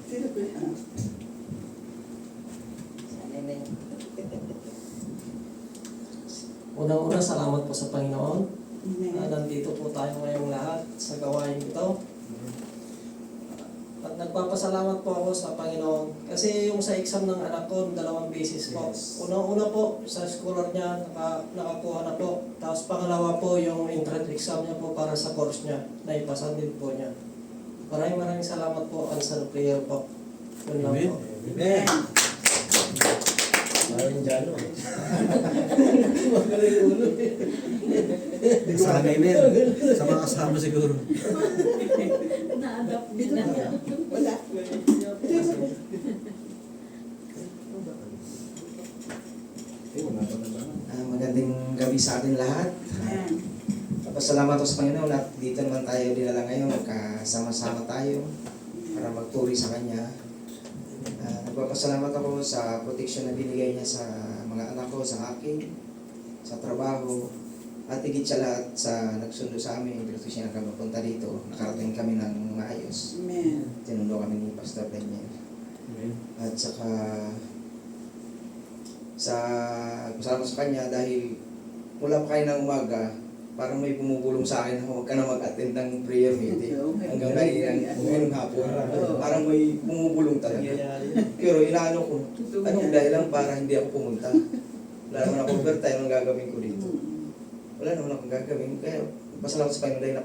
Sino ba yan? Unang-una, salamat po sa Panginoon. Amen. Nandito po tayo ngayong lahat sa gawain ito. At nagpapasalamat po ako sa Panginoon. Kasi yung sa exam ng anak ko, 2 beses po. Yes. Unang-una po, sa scholar niya, nakakuha na po. Tapos pangalawa po, yung entrance exam niya po para sa course niya. Naipasa din po niya. Maraming salamat po, answer prayer po. Yun lang po. Amen. Maraming dyan, no? Sana amen. Sa mga kasama siguro. Na-adopt Dito din na. na. Wala. Magandang gabi sa ating lahat. Amen. Pasalamat ko sa Panginoon at dito naman tayo dinala ngayon. Magkasama-sama tayo para magturi sa Kanya. Nagpapasalamat ako sa protection na binigay niya sa mga anak ko, sa akin, sa trabaho, at higit sa lahat sa nagsundo sa amin. Dito siya nakapunta dito. Nakarating kami ng maayos. Amen. Tinundo kami ni Pastor Daniel. At saka pasalamat sa kanya dahil mula pa kayo ng umaga, parang may bumubulong sa akin na huwag ka na mag-attend ng prayer meeting. Hanggang ngayong hapon. Parang may bumubulong talaga. Pero inaano ko, anong dahilan para hindi ako pumunta? Wala naman ako overtime ang gagawin ko dito. Wala naman akong gagawin. Kaya pasalamat sa Panginoon dahil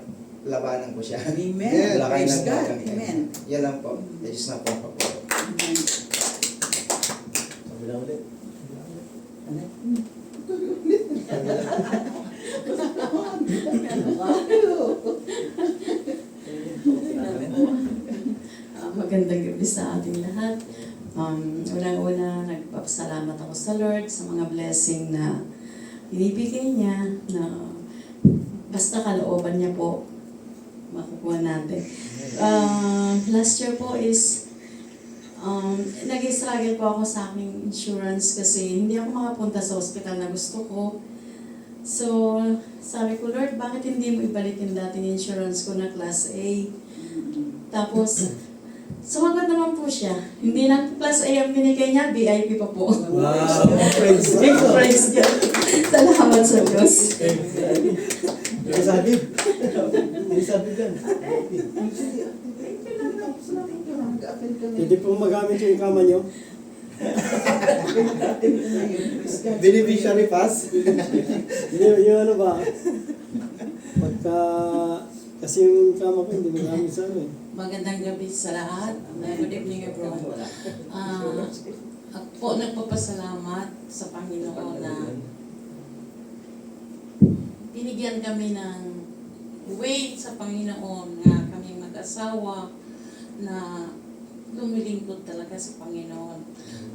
labanan ko siya. Amen. Wala kayo Praise ng God. gagawin. Amen. Yan lang po. Diyos na po ako. Amen. Sabi lang ulit. Magandang gabi sa ating lahat. Unang-una, nagpapasalamat ako sa Lord sa mga blessing na binibigay niya na basta kalooban niya po makukuha natin. Last year po is nag-struggle po ako sa aking insurance kasi hindi ako makapunta sa hospital na gusto ko. So, sabi ko, Lord, bakit hindi mo ibalik yung dating insurance ko na Class A? Tapos, sumagot naman po siya. Hindi na Class A ang binigay niya, VIP pa po. Wow! Praise Praise God. Salamat sa Diyos. Hindi sabi. Hindi sabi dyan. Hindi po magamit yung kama nyo. Beneficiary pass. Yung ano ba? Pagka... Kasi yung kama ko hindi magamit sa ano eh. Magandang gabi sa lahat. Good evening everyone. Ako po nagpapasalamat sa Panginoon na binigyan kami ng way sa Panginoon nga kami mag-asawa na lumilingkod talaga sa Panginoon.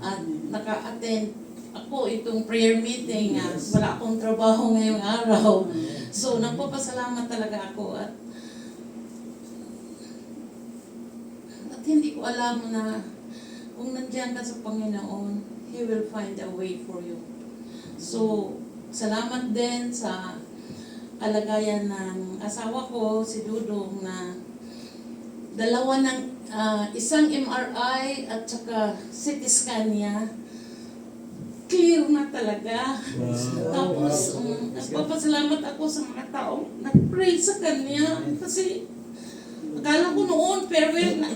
At naka-attend ako itong prayer meeting nga wala akong trabaho ngayong araw. So nagpapasalamat talaga ako at hindi ko alam na kung nandiyan ka sa Panginoon, He will find a way for you. So, salamat din sa kalagayan ng asawa ko, si Dudong, na dalawa ng isang MRI at saka CT scan niya, clear na talaga. Tapos, nagpapasalamat ako sa mga taong nag-pray sa kanya kasi akala ko noon, farewell na.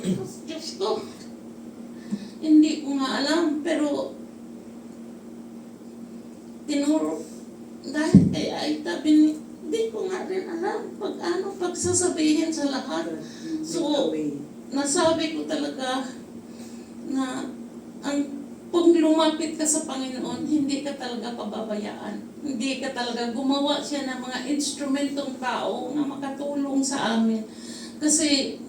Diyos ko, hindi ko nga alam, pero tinuro, dahil kay Aita, hindi ko nga rin alam pag sasabihin sa lahat. So, nasabi ko talaga na pag lumapit ka sa Panginoon, hindi ka talaga pababayaan. Hindi ka talaga gumawa siya ng mga instrumentong tao na makatulong sa amin. Kasi,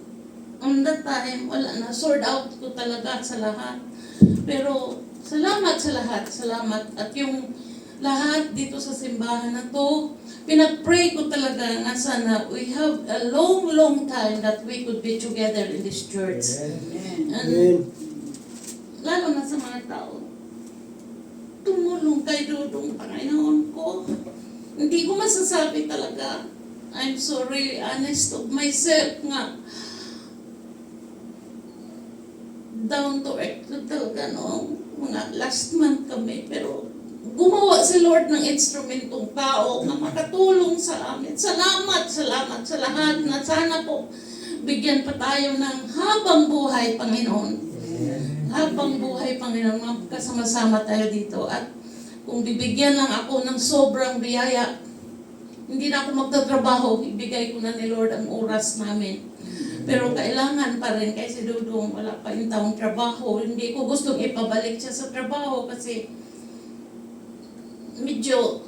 on that time, wala na. Sort out ko talaga sa lahat. Pero, salamat sa lahat. Salamat. At yung lahat dito sa simbahan na to, pinag-pray ko talaga nga sana we have a long, long time that we could be together in this church. And, Amen. lalo na sa mga tao, tumulong kay Dudong, Panginoon ko. Hindi ko masasabi talaga I'm so really honest of myself nga. Down to earth na talaga noong mga last month kami. Pero gumawa si Lord ng instrumentong tao na makatulong sa amin. Salamat sa lahat na sana po bigyan pa tayo ng habang buhay, Panginoon. Habang buhay, Panginoon, kasama-sama tayo dito. At kung bibigyan lang ako ng sobrang biyaya, hindi na ako magtatrabaho, ibigay ko na ni Lord ang oras namin. Pero kailangan pa rin, kasi Dudong wala pa yung taong trabaho. Hindi ko gustong ipabalik siya sa trabaho kasi medyo,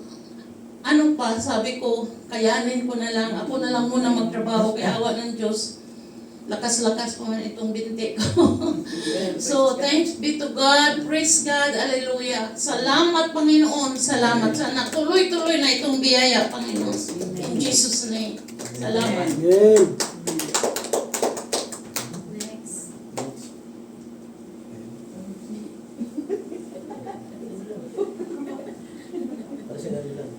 sabi ko, kayanin ko na lang. Ako na lang muna magtrabaho, kaya awa ng Diyos. Lakas-lakas pa man itong binti ko. So, thanks be to God. Praise God. Hallelujah. Salamat, Panginoon. Salamat. Sana tuloy-tuloy na itong biyaya, Panginoon. In Jesus' name. Salamat. Amen. Para siya na lang.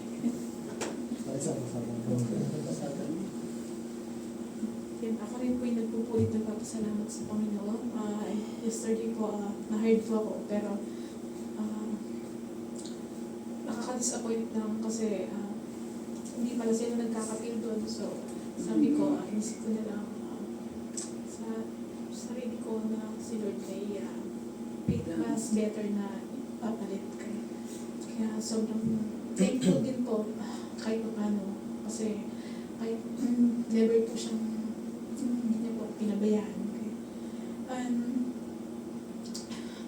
Para sa Yan, ako rin po yung nagpupulit nagpapasalamat sa Panginoon. Yesterday po, na-hard po ako, pero nakaka-disappoint lang kasi hindi pala sila nagkakapil doon. So, sabi ko, inisip ko na lang sa sarili ko na si Lord kay mas better na papalit kayo. Kaya sobrang thankful din po kahit pa paano. Kasi kahit never po siyang hindi niya po pinabayaan. Okay?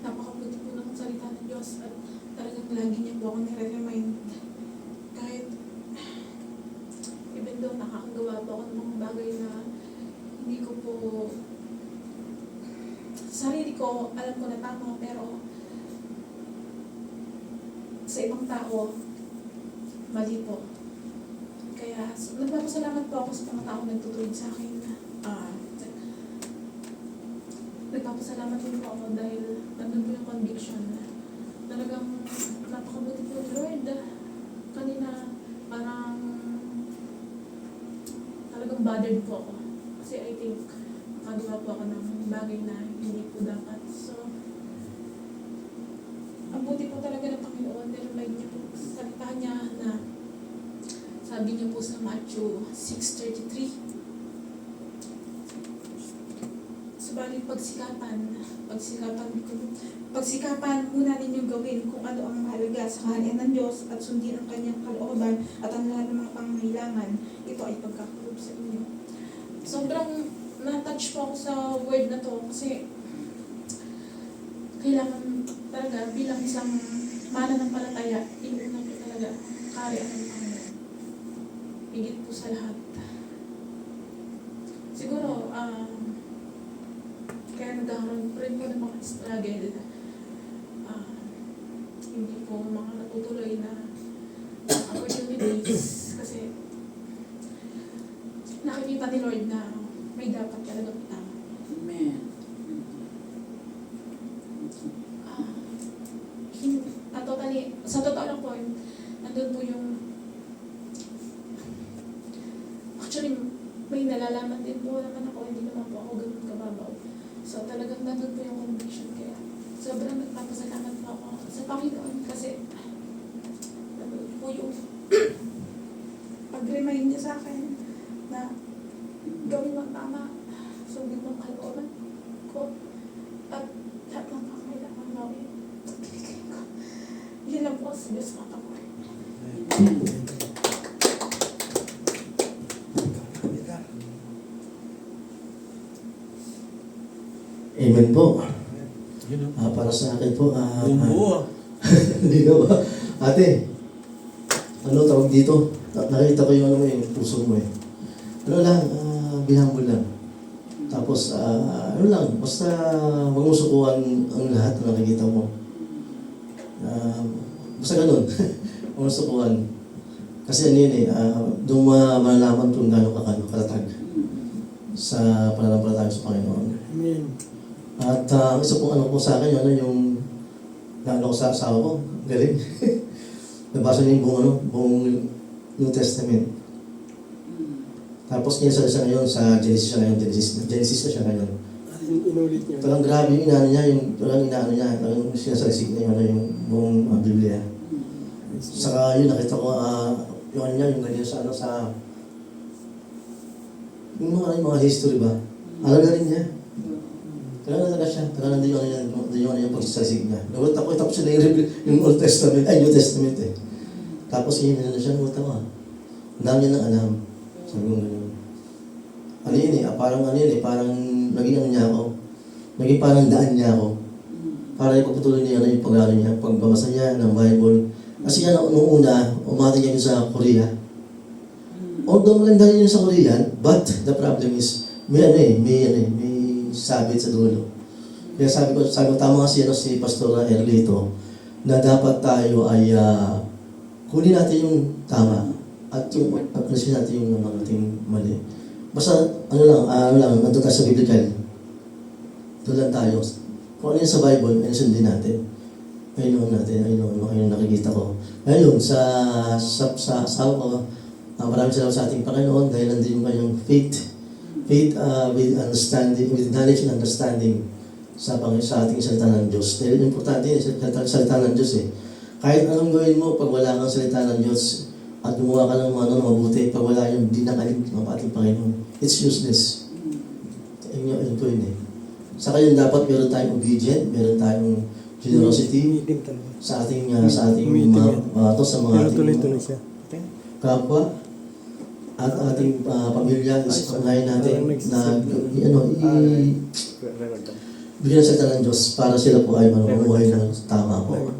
Napakabuti po ng salita ng Diyos at talagang lagi niya po ako nire-remind kahit even though nakakagawa po ako ng mga bagay na hindi ko po sa sarili ko alam ko na tama, pero sa ibang tao mali po. Kaya nagpapasalamat po ako sa mga tao nagtutuwid sa akin. Nagpapasalamat din po ako dahil nandun po yung conviction na talagang napakabuti po ni Lord. Kanina parang talagang bothered po ako. Kasi I think nakagawa po ako ng bagay na hindi po dapat. So, ang buti po talaga ng Panginoon dahil may niya po sa salita niya na sabi niyo po sa Matthew 6:33, subalit pagsikapan muna ninyong gawin kung ano ang mahalaga sa kaharian ng Diyos at sundin ang kanyang kalooban at ang lahat ng mga pangangailangan. Ito ay pagkakaloob sa inyo. Sobrang na-touch po ako sa word na to kasi kailangan talaga bilang isang mananampalataya, inuuna ko talaga kaharian ng Panginoon. Higit po sa lahat. Siguro, kaya nagkakaroon rin po ng mga struggle. Hindi po mga natutuloy na opportunities kasi nakikita ni Lord na may dapat talaga itama. Amen. Sa totoo lang po, nandun po yung actually may nalalaman din po naman ako, hindi naman po ako ganun kababaw. So talagang nandun po yung conviction, kaya sobrang nagpapasalamat po ako sa Panginoon kasi nandun po yung pag-remind niya sa akin na gawin mo tama, sundin mo ang kalooban ko at lahat ng pangailangan gawin. Yun lang po sa Diyos mga kapatid. Amen po. Para sa akin po, hindi na ba? Ate, ano tawag dito? Nakita ko yung yung puso mo eh. Ano lang, binambol lang. Tapos, ano lang, basta huwag mo sukuhan ang lahat na nakikita mo. Basta ganun, huwag mo sukuhan. Kasi ano yun eh, doon malalaman kung gano'ng katatag sa pananampalataya sa Panginoon. Amen. At isa pong ano po sa akin, yung naano ko sa asawa ko, galing. Nabasa niya yung buong New Testament. Tapos kinasal siya ngayon sa Genesis siya ngayon, Genesis na siya ngayon. Inulit niya. Talagang grabe yung inaano niya, talagang sinasalisig na yung buong Biblia. Saka yun, nakita ko, yung ano niya, yung ganyan sa yung mga history ba? Alam na rin niya. Talaga siya. Talaga nandun yung pagsasalisig niya. Nagulat ako, tapos siya na yung Old Testament, New Testament eh. Tapos yun na siya, nagulat ako. Ang dami niya nang alam. Sabi ko ganyan. Ano yun eh, parang naging ano niya ako. Naging parang daan niya ako. Para ipagpatuloy niya yung pag-aaral niya, pagbabasa niya ng Bible. Kasi yan, noong una, umating niya sa Korea. Although maganda yun sa Korean, but the problem is, may sabit sa dulo. Kaya sabi ko tama kasi si Pastor Erlito, na dapat tayo ay kunin natin yung tama at yung appreciate natin yung ating mali. Basta, nandun tayo sa biblical. Doon lang tayo. Kung ano yun sa Bible, ayun sundin natin. Ayun yung nakikita ko. Ngayon, sa asawa ko, maraming salamat sa ating Panginoon dahil nandun yung kanyang faith with understanding, with knowledge and understanding sa ating salita ng Diyos. Dahil importante yun, salita ng Diyos eh. Kahit anong gawin mo pag wala kang salita ng Diyos, at gumawa ka ng mabuti, pag wala yung dinakalig ng ating Panginoon, it's useless. Yun po yun eh. Saka yun, dapat meron tayong obedient, meron tayong generosity sa ating sa mga ating kapwa at ating pamilya. Isipangay natin na bigyan sa salita ng Diyos para sila po ay mamuhay ng tama po.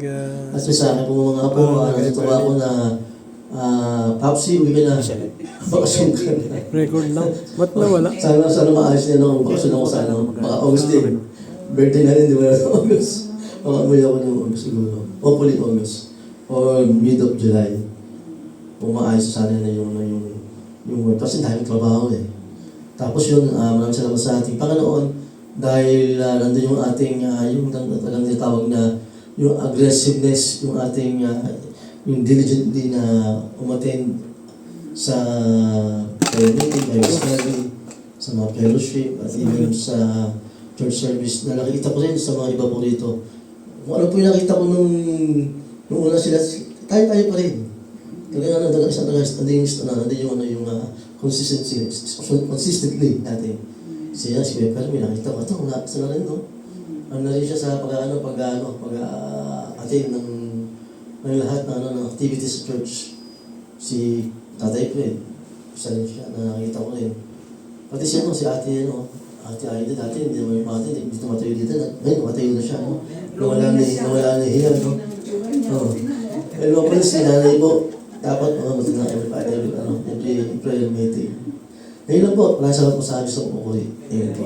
At sa akin po mga apo, natutuwa ko na Papsi, uwi ka na. Bakasyon ka na. Record lang. Ba't nawala? Sana maayos niya nung bakasyon ako sa baka August din. Birthday na rin, di ba? August. Baka umuwi ako ng August siguro. Hopefully August. Or mid of July. Kung maayos sana na yung work. Kasi dahil trabaho eh. Tapos yun, maraming salamat sa ating Panginoon. Dahil nandun yung ating, yung talagang tawag na yung aggressiveness, yung ating yung diligently na umattend sa prayer meeting, Bible study, sa mga fellowship, at even sa church service na nakikita ko rin sa mga iba po rito. Kung ano po yung nakita ko nung una sila, tayo pa rin. Talaga nandun yung consistently natin. Si Becker, may nakita ko, ito, nakita na rin, no? Ano na rin siya sa pag-attend ng lahat ng activities sa church. Si Tatay Fred, isa rin siya na nakita ko rin. Pati siya, si Ate Aida, dati hindi naman yung Ate, hindi tumatayo dito. Ngayon, tumatayo na siya. Nawala na hiya, no? Pero pala si nanay po, dapat mga matinang every prayer meeting. Ngayon lang po, maraming salamat po sa gusto ko po. Amen po.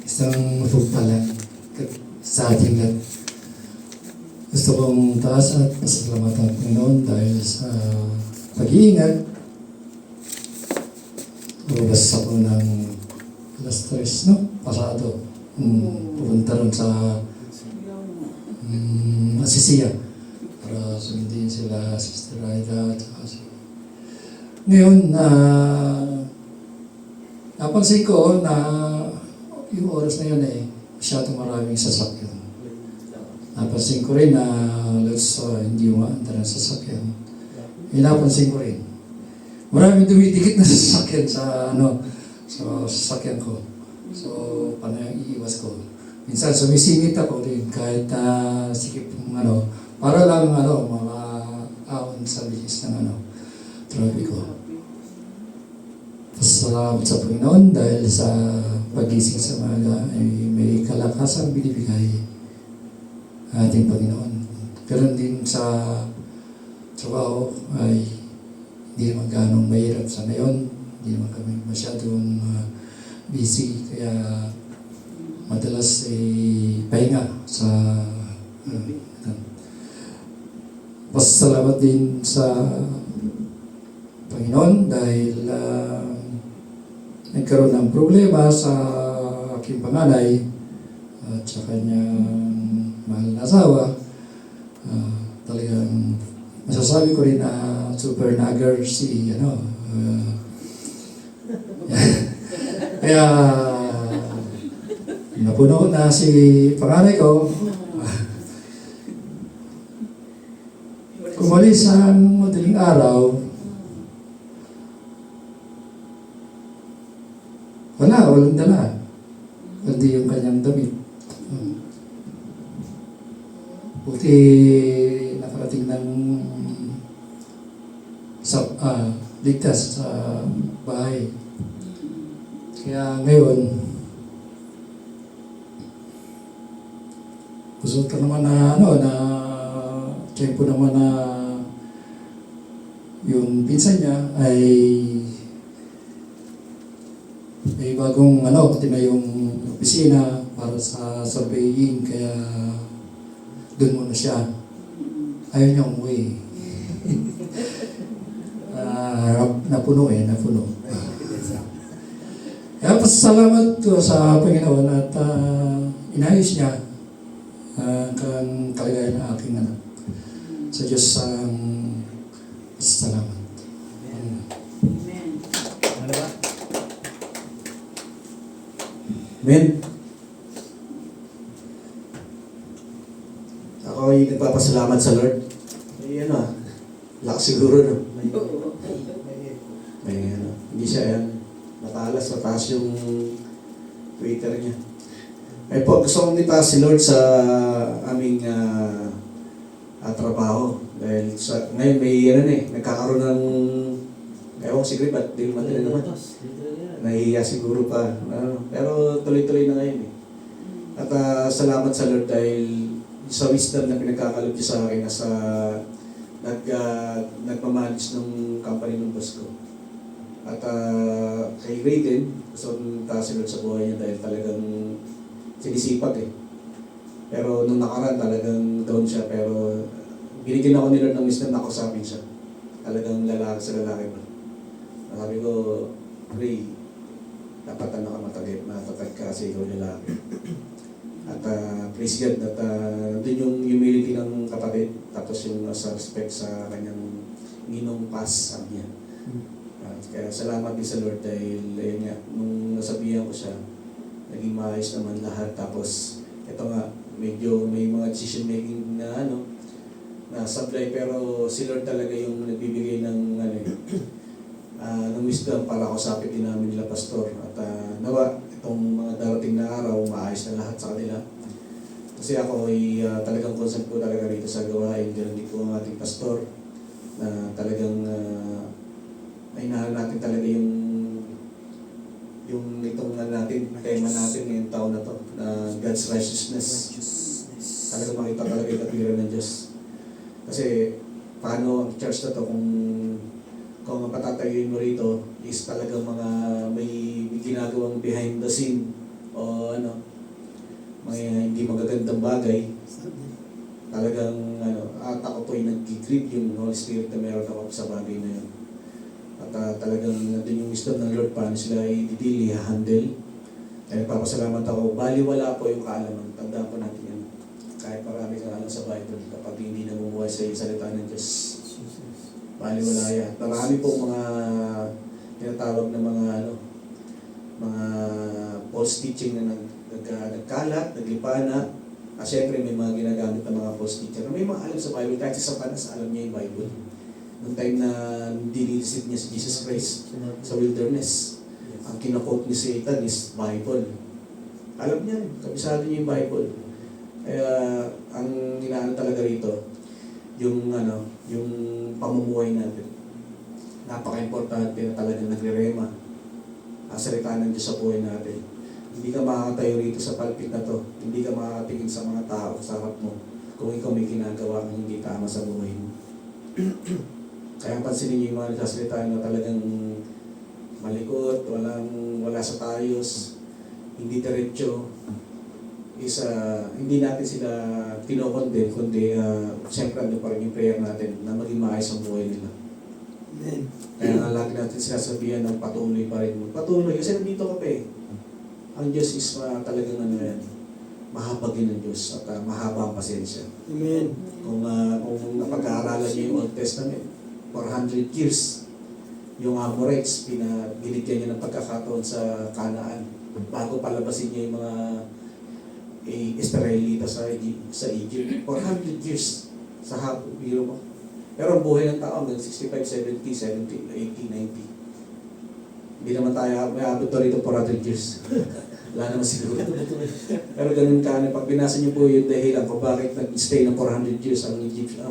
Isang mapagpalang sa ating lahat. Gusto kong taas at pasalamatan ang Panginoon dahil sa pag-iingat. Lumabas ako ng alas 3, no? Pasado. Pupunta rin sa Asisiya para sundin sila Sister Aida at si... Ngayon, napansin ko na yung oras na yun masyadong maraming sasakyan. Napansin ko rin na hindi umaandar ang sasakyan. Napansin ko rin. Maraming dumidikit na sasakyan sa sasakyan ko. So, paano yung iiwas ko? Minsan sumisingit ako rin kahit sikip para lang maka-aon sa bihis ng trafiko. Salamat sa Panginoon dahil sa pagising sa maga ay may kalakasang binibigay ating Panginoon. Ganun din sa trabaho ay hindi naman ganong mahirap sa ngayon. Hindi naman kami masyadong busy. Kaya madalas pahinga sa pasalamat din sa Panginoon dahil nagkaroon ng problema sa aking panganay at sa kanyang mahal na asawa. Talagang masasabi ko rin na super nagger si kaya napuno na si panganay ko. Kumalis ang madaling araw, walang dala. Hindi yung kanyang damit. Buti nakarating ng ligtas sa bahay. Kaya ngayon, gusto ko naman na tiyempo naman na yung pinsan niya ay may bagong tinayong opisina para sa surveying, kaya doon muna siya. Ayaw niya umuwi. Napuno. Kaya pasalamat ko sa Panginoon at inayos niya ang kalagayan ng aking anak. Sa Diyos ang salamat. Amen. Ano ba? Amen. Ako ay nagpapasalamat sa Lord. Ay lakas siguro hindi siya mataas yung Twitter niya. Ay po, gusto kong itaas si Lord sa aming trabaho. Dahil ngayon may nagkakaroon ng secret ba't di matala naman. Nahihiya siguro pa. Pero tuloy-tuloy na ngayon . At salamat sa Lord dahil sa wisdom na pinagkakalob niya sa akin as nagmamanage ng company ng boss ko. At kay Raiden, gusto kong itaas si Lord sa buhay niya dahil talagang sinisipag . Pero nung nakaraan talagang down siya, pero binigyan ako ni Lord ng wisdom na kausapin siya. Talagang lalaki sa lalaki ba. Sabi ko, Ray, dapat ka matatag ka kasi ikaw lalaki. At praise God at doon yung humility ng kapatid, tapos yung sa respect sa kanyang ninong pass, sabi niya. Kaya salamat din sa Lord dahil ayun nga, nung nasabihan ko siya, naging maayos naman lahat. Tapos ito nga, medyo may mga decision making na na supply, pero si Lord talaga yung nagbibigay ng ng wisdom para kausapin din namin nila pastor. At nawa itong mga darating na araw, maayos na lahat sa kanila. Kasi ako ay talagang concern ko talaga rito sa gawain. Din ko ang ating pastor na talagang inahan natin talaga yung itong natin, tema natin ngayong taon na to, na God's righteousness. Talagang makita talaga yung katwiran ng Diyos. Kasi paano ang church na to kung ang patatayuin mo rito is talagang mga may ginagawang behind the scene o mga hindi magagandang bagay. Talagang at ako po ay nag-grip yung Holy Spirit na meron ako sa bagay na yun. At talagang nandun yung wisdom ng Lord paano sila i-deal, i-handle. Kaya papasalamat ako, baliwala po yung kaalaman. Tandaan po natin yan. Kahit marami kang alam sa Bible, kapag hindi namumuhay sa salita ng Diyos, baliwala yan. Marami po mga tinatawag na mga false teaching na nagkalat, naglipana. Siyempre may mga ginagamit ng mga false teacher. May mga alam sa Bible, kahit si Satanas alam niya yung Bible. Noong time na dinilisip niya si Jesus Christ sa wilderness, ang kinakot ni Satan is Bible. Alam niya, kabisado niya yung Bible. Kaya ang inaano talaga rito, yung pamumuhay natin. Napaka-importante na talagang nagre-rema ang salita ng Diyos sa buhay natin. Hindi ka makakatayo rito sa pulpit na to. Hindi ka makakatingin sa mga tao sa harap mo kung ikaw may ginagawa kang hindi tama sa buhay mo. Kaya pansinin niyo yung mga nagsasalita na talagang malikot, wala sa tayos, hindi diretso. Hindi natin sila kinokondem, kundi siyempre ano pa rin yung prayer natin na maging maayos ang buhay nila. Amen. Kaya nga lagi natin sinasabihan ng patuloy pa rin. Patuloy, kasi nandito ka pa . Ang Diyos is talagang yan. mahabagin ng Diyos at mahaba ang pasensya. Amen. Kung napag-aaralan niyo yung Old Testament, 400 years, yung Amorites, binigyan niya ng pagkakataon sa Canaan bago palabasin niya yung mga Israelita sa Egypt. 400 years sa hapon, biro mo. Pero ang buhay ng tao hanggang 65, 70, 70, 80, 90. Hindi naman tayo may abot pa rito 400 years. Wala naman siguro. Pero ganun ka, pag binasa niyo po yung dahilan kung bakit nag-stay ng 400 years ang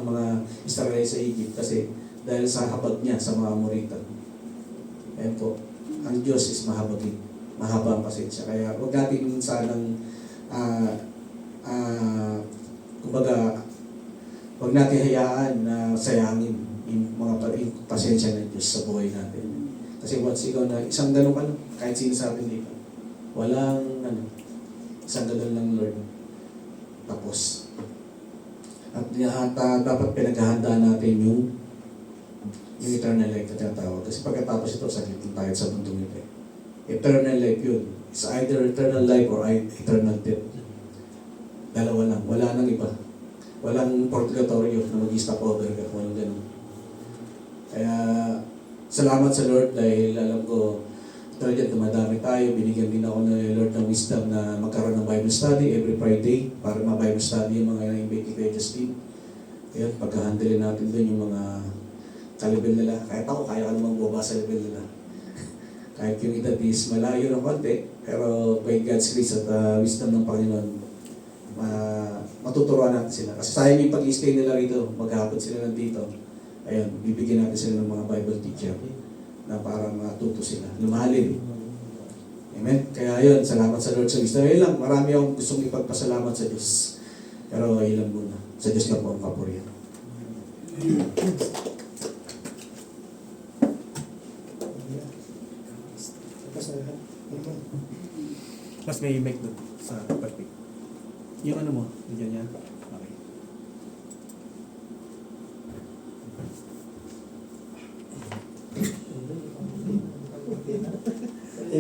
mga Israel sa Egypt, kasi dahil sa habag niya sa mga Amorita. Ayan po, ang Diyos is mahabagin, mahaba ang pasensya. Kaya huwag natin sanang kumbaga, huwag natin hayaan na sayangin yung yung pasensya ng Diyos sa buhay natin. Kasi once ikaw na isang ganun ka, kahit sino sa atin dito, walang isang ganun lang Lord, tapos. At dapat pinaghahandaan natin yung eternal life na tinatawag. Kasi pagkatapos ito, saglit tayo sa mundong ito. Eternal life yun. It's either eternal life or eternal death. Dalawa lang. Wala nang iba. Walang purgatorio na mag-stop over ka. Walang ganun. Kaya, salamat sa Lord dahil alam ko, talaga dumadami tayo. Binigyan din ako ng Lord ng wisdom na magkaroon ng Bible study every Friday para ma-Bible study yung mga invite kay Justin. Kaya pagkahandilin natin doon yung mga ka-level nila. Kahit ako, kaya ka namang bumaba sa level nila. Kahit yung edad is malayo ng konti, pero by God's grace at wisdom ng Panginoon, matuturuan natin sila. Kasi sayang yung pag-i-stay nila rito, maghapon sila nandito. Ayun, bibigyan natin sila ng mga Bible teacher na para matuto sila, lumalim. Amen? Kaya yun, salamat sa Lord sa wisdom. Ayun lang, marami akong gustong ipagpasalamat sa Diyos. Pero ayun lang muna. Sa Diyos na po ang kapurihan. Mas may mic doon sa perfect. Yung ano mo, bigyan niya. Okay.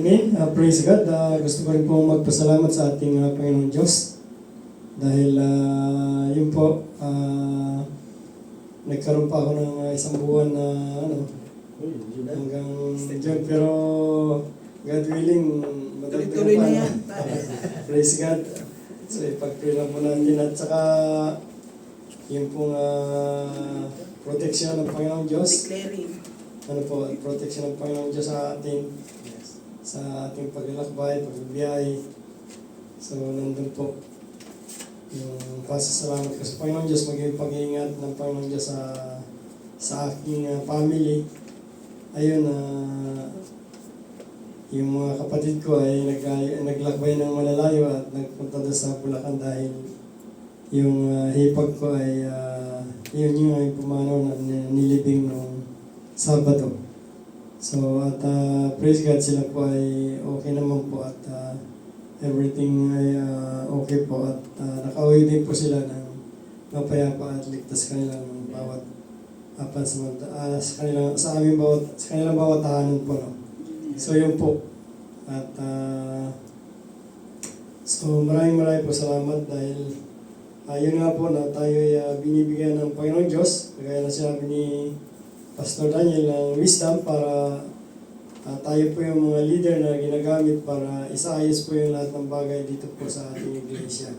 Amen. Praise God. Gusto ko rin pong magpasalamat sa ating Panginoon Diyos. Dahil yun po, nagkaroon pa ako ng isang buwan na hanggang June. Pero God willing, Tuloy-tuloy na yan. Praise God. So ipag-pray lang po natin. At saka yung pong protection ng Panginoong Diyos. Declaring. Ano po, protection ng Panginoong Diyos sa atin. Sa ating paglalakbay, pagbibiyahe. So nandun po yung pasasalamat ko sa Panginoong Diyos, maging pag-iingat ng Panginoong Diyos sa aking family. Ayun, yung mga kapatid ko ay naglakbay ng malalayo at nagpunta doon sa Bulacan dahil yung hipag ko ay yun yung ay pumanaw na nilibing noong Sabado. So at praise God, sila po ay okay naman po at everything ay okay po at nakauwi din po sila ng mapayapa at ligtas kanilang bawat sa kanilang bawat tahanan po, no? So yun po. At so maraming po salamat dahil yun nga po na tayo ay binibigyan ng Panginoon Diyos, kagaya na sinabi ni Pastor Daniel, ng wisdom para tayo po yung mga leader na ginagamit para isaayos po yung lahat ng bagay dito po sa ating iglesia.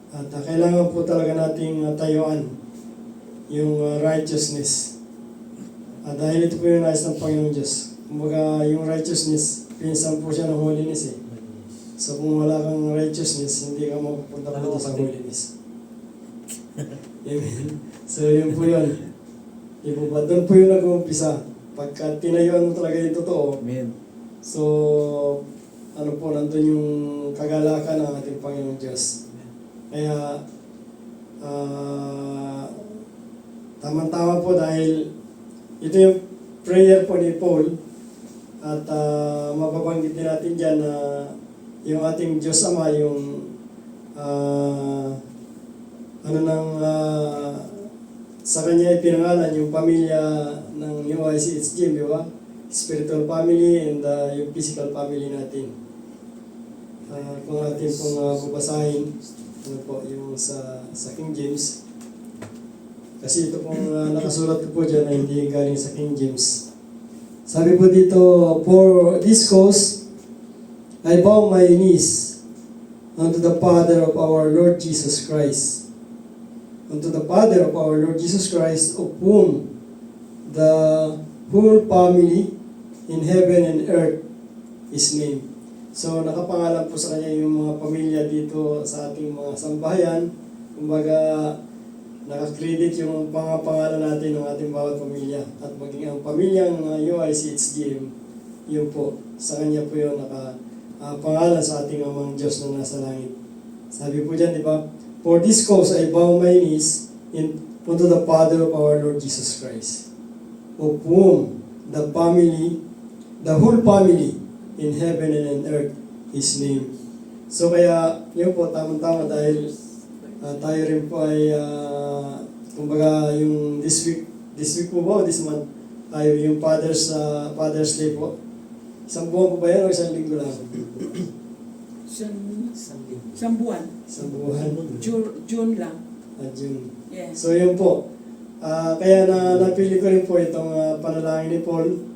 At kailangan po talaga nating tayuan yung righteousness. Dahil ito po yung nais ng Panginoon Diyos. Kumbaga yung righteousness, pinsan po siya ng holiness eh. So kung wala kang righteousness, hindi ka mapupunta po sa holiness. Amen. So yun po yun. Ipo ba? Doon po yung nag-uumpisa. Pagka tinayuan mo talaga yung totoo. Amen. So, ano po, nandun yung kagalakan ng ating Panginoon Diyos. Kaya, tama-tama po dahil ito yung prayer po ni Paul at mababanggit din natin dyan na yung ating Diyos Ama, yung sa kanya ipinangalan yung pamilya ng UICHG, di ba? Spiritual family and yung physical family natin. kung atin pong babasahin, ano po, yung sa King James. Kasi ito pong nakasulat ko po dyan ay hindi galing sa King James. Sabi po dito, for this cause, I bow my knees unto the Father of our Lord Jesus Christ. Unto the Father of our Lord Jesus Christ, of whom the whole family in heaven and earth is named. So nakapangalan po sa kanya yung mga pamilya dito sa ating mga sambahayan. Kumbaga, nakakredit yung pangalan natin ng ating bawat pamilya. At maging ang pamilyang UICHGM, yun po, sa kanya po yun nakapangalan sa ating amang Diyos na nasa langit. Sabi po dyan, di ba? For this cause I bow my knees unto the Father of our Lord Jesus Christ, of whom the whole family in heaven and in earth is named. So kaya, yun po, tamang-tama dahil tayo rin po ay, kumbaga yung this week po ba o this month, tayo yung Father's Day po. Isang buwan po ba yan o isang linggo lang? Isang buwan. Isang buwan. June lang. June. Yes. So yun po. Kaya napili ko rin po itong panalangin ni Paul.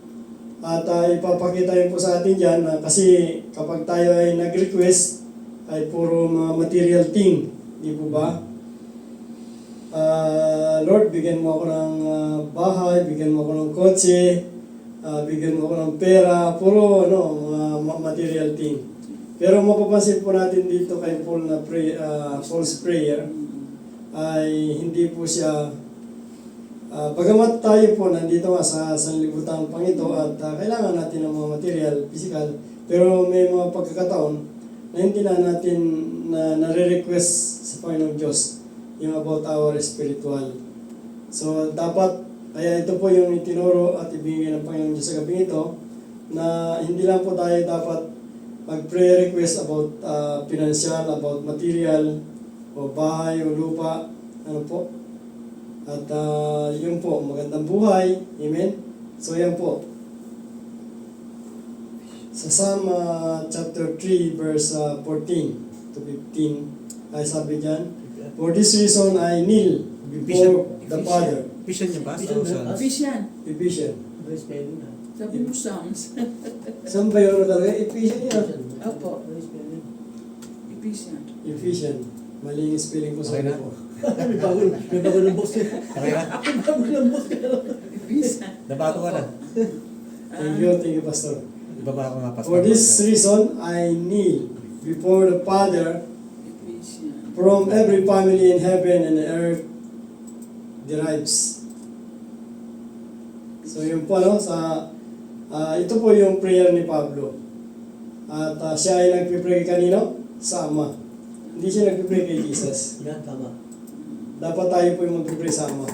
At ipapakita yun po sa atin dyan kasi kapag tayo ay nag-request ay puro mga material thing. Di po ba? Lord, bigyan mo ako ng bahay, bigyan mo ako ng kotse, bigyan mo ako ng pera, puro mga material thing. Pero mapapansin po natin dito kay Paul na Paul's prayer ay hindi po siya bagamat tayo po nandito nga sa sanlibutan pang ito at kailangan natin ng mga material, physical, pero may mga pagkakataon na hindi na natin nare-request sa Panginoong Diyos yung about our spiritual. So dapat, kaya ito po yung itinuro at ibigay ng Panginoong Diyos sa gabi ito, na hindi lang po tayo dapat mag-prayer request about financial, about material, o bahay, o lupa, ano po. At yun po, magandang buhay. Amen? So yan po. Sa Psalm chapter 3 verse 14 to 15 ay sabi dyan, for this reason I kneel before the Father. Vision niya ba? Vision. Ephesians. Sabi mo Psalms. Saan ba yun talaga? Ephesians yan. Opo. Vision. Ephesians. Mali yung spelling ko sa Okay na. po. May bago ng box yan. Okay na? May bago ng box yan. Vision. Nabato ka na. Thank you, Pastor. Ibaba ko nga, Pastor. For this reason, I kneel before the Father Vision. from every family in heaven and earth derives. So yun po, ito po yung prayer ni Pablo. At siya ay nagpipray kanino? Sa Ama. Hindi siya nagpipray kay Jesus. Yan, tama. Dapat tayo po yung magpipray sa Ama.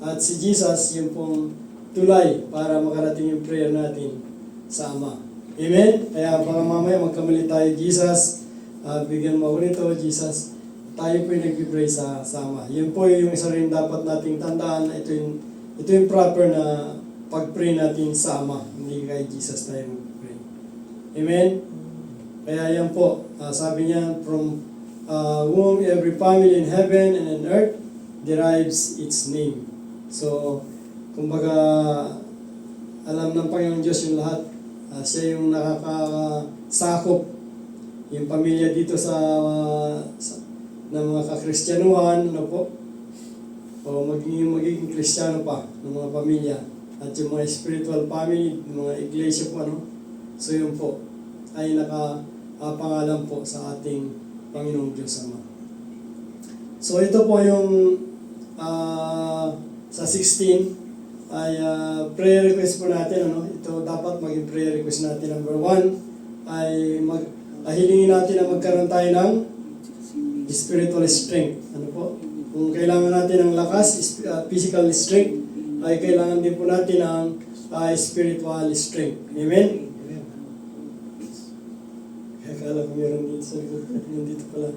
At si Jesus, yung pong tulay para makarating yung prayer natin sa Ama. Amen? Kaya baka mamaya magkamali tayo, Jesus, bigyan mo ako nito, Jesus. Tayo po yung nagpipray sa Ama. Yun po yung isa rin dapat nating tandaan na ito yung proper na pag-pray natin sa Ama. Hindi kay Jesus tayo mag-pray. Amen? Kaya yan po, sabi niya, from whom every family in heaven and in earth derives its name. So, kumbaga, alam ng Panginoon Diyos yung lahat. Siya yung nakakasakop yung pamilya dito ng mga kakristyanuhan, ano po, o magiging kristyano pa ng mga pamilya. At yung mga spiritual family, mga iglesia po, ano. So yun po, ay nakapangalan po sa ating Panginoong Diyos Ama. So ito po yung sa 16 ay prayer request po natin. Ito dapat maging prayer request natin. Number 1 ay hilingin natin na magkaroon tayo ng spiritual strength. Ano po? Kung kailangan natin ng lakas, physical strength, ay kailangan din po natin ng spiritual strength. Amen? Akala ko meron dito sa likod. Nandito pala.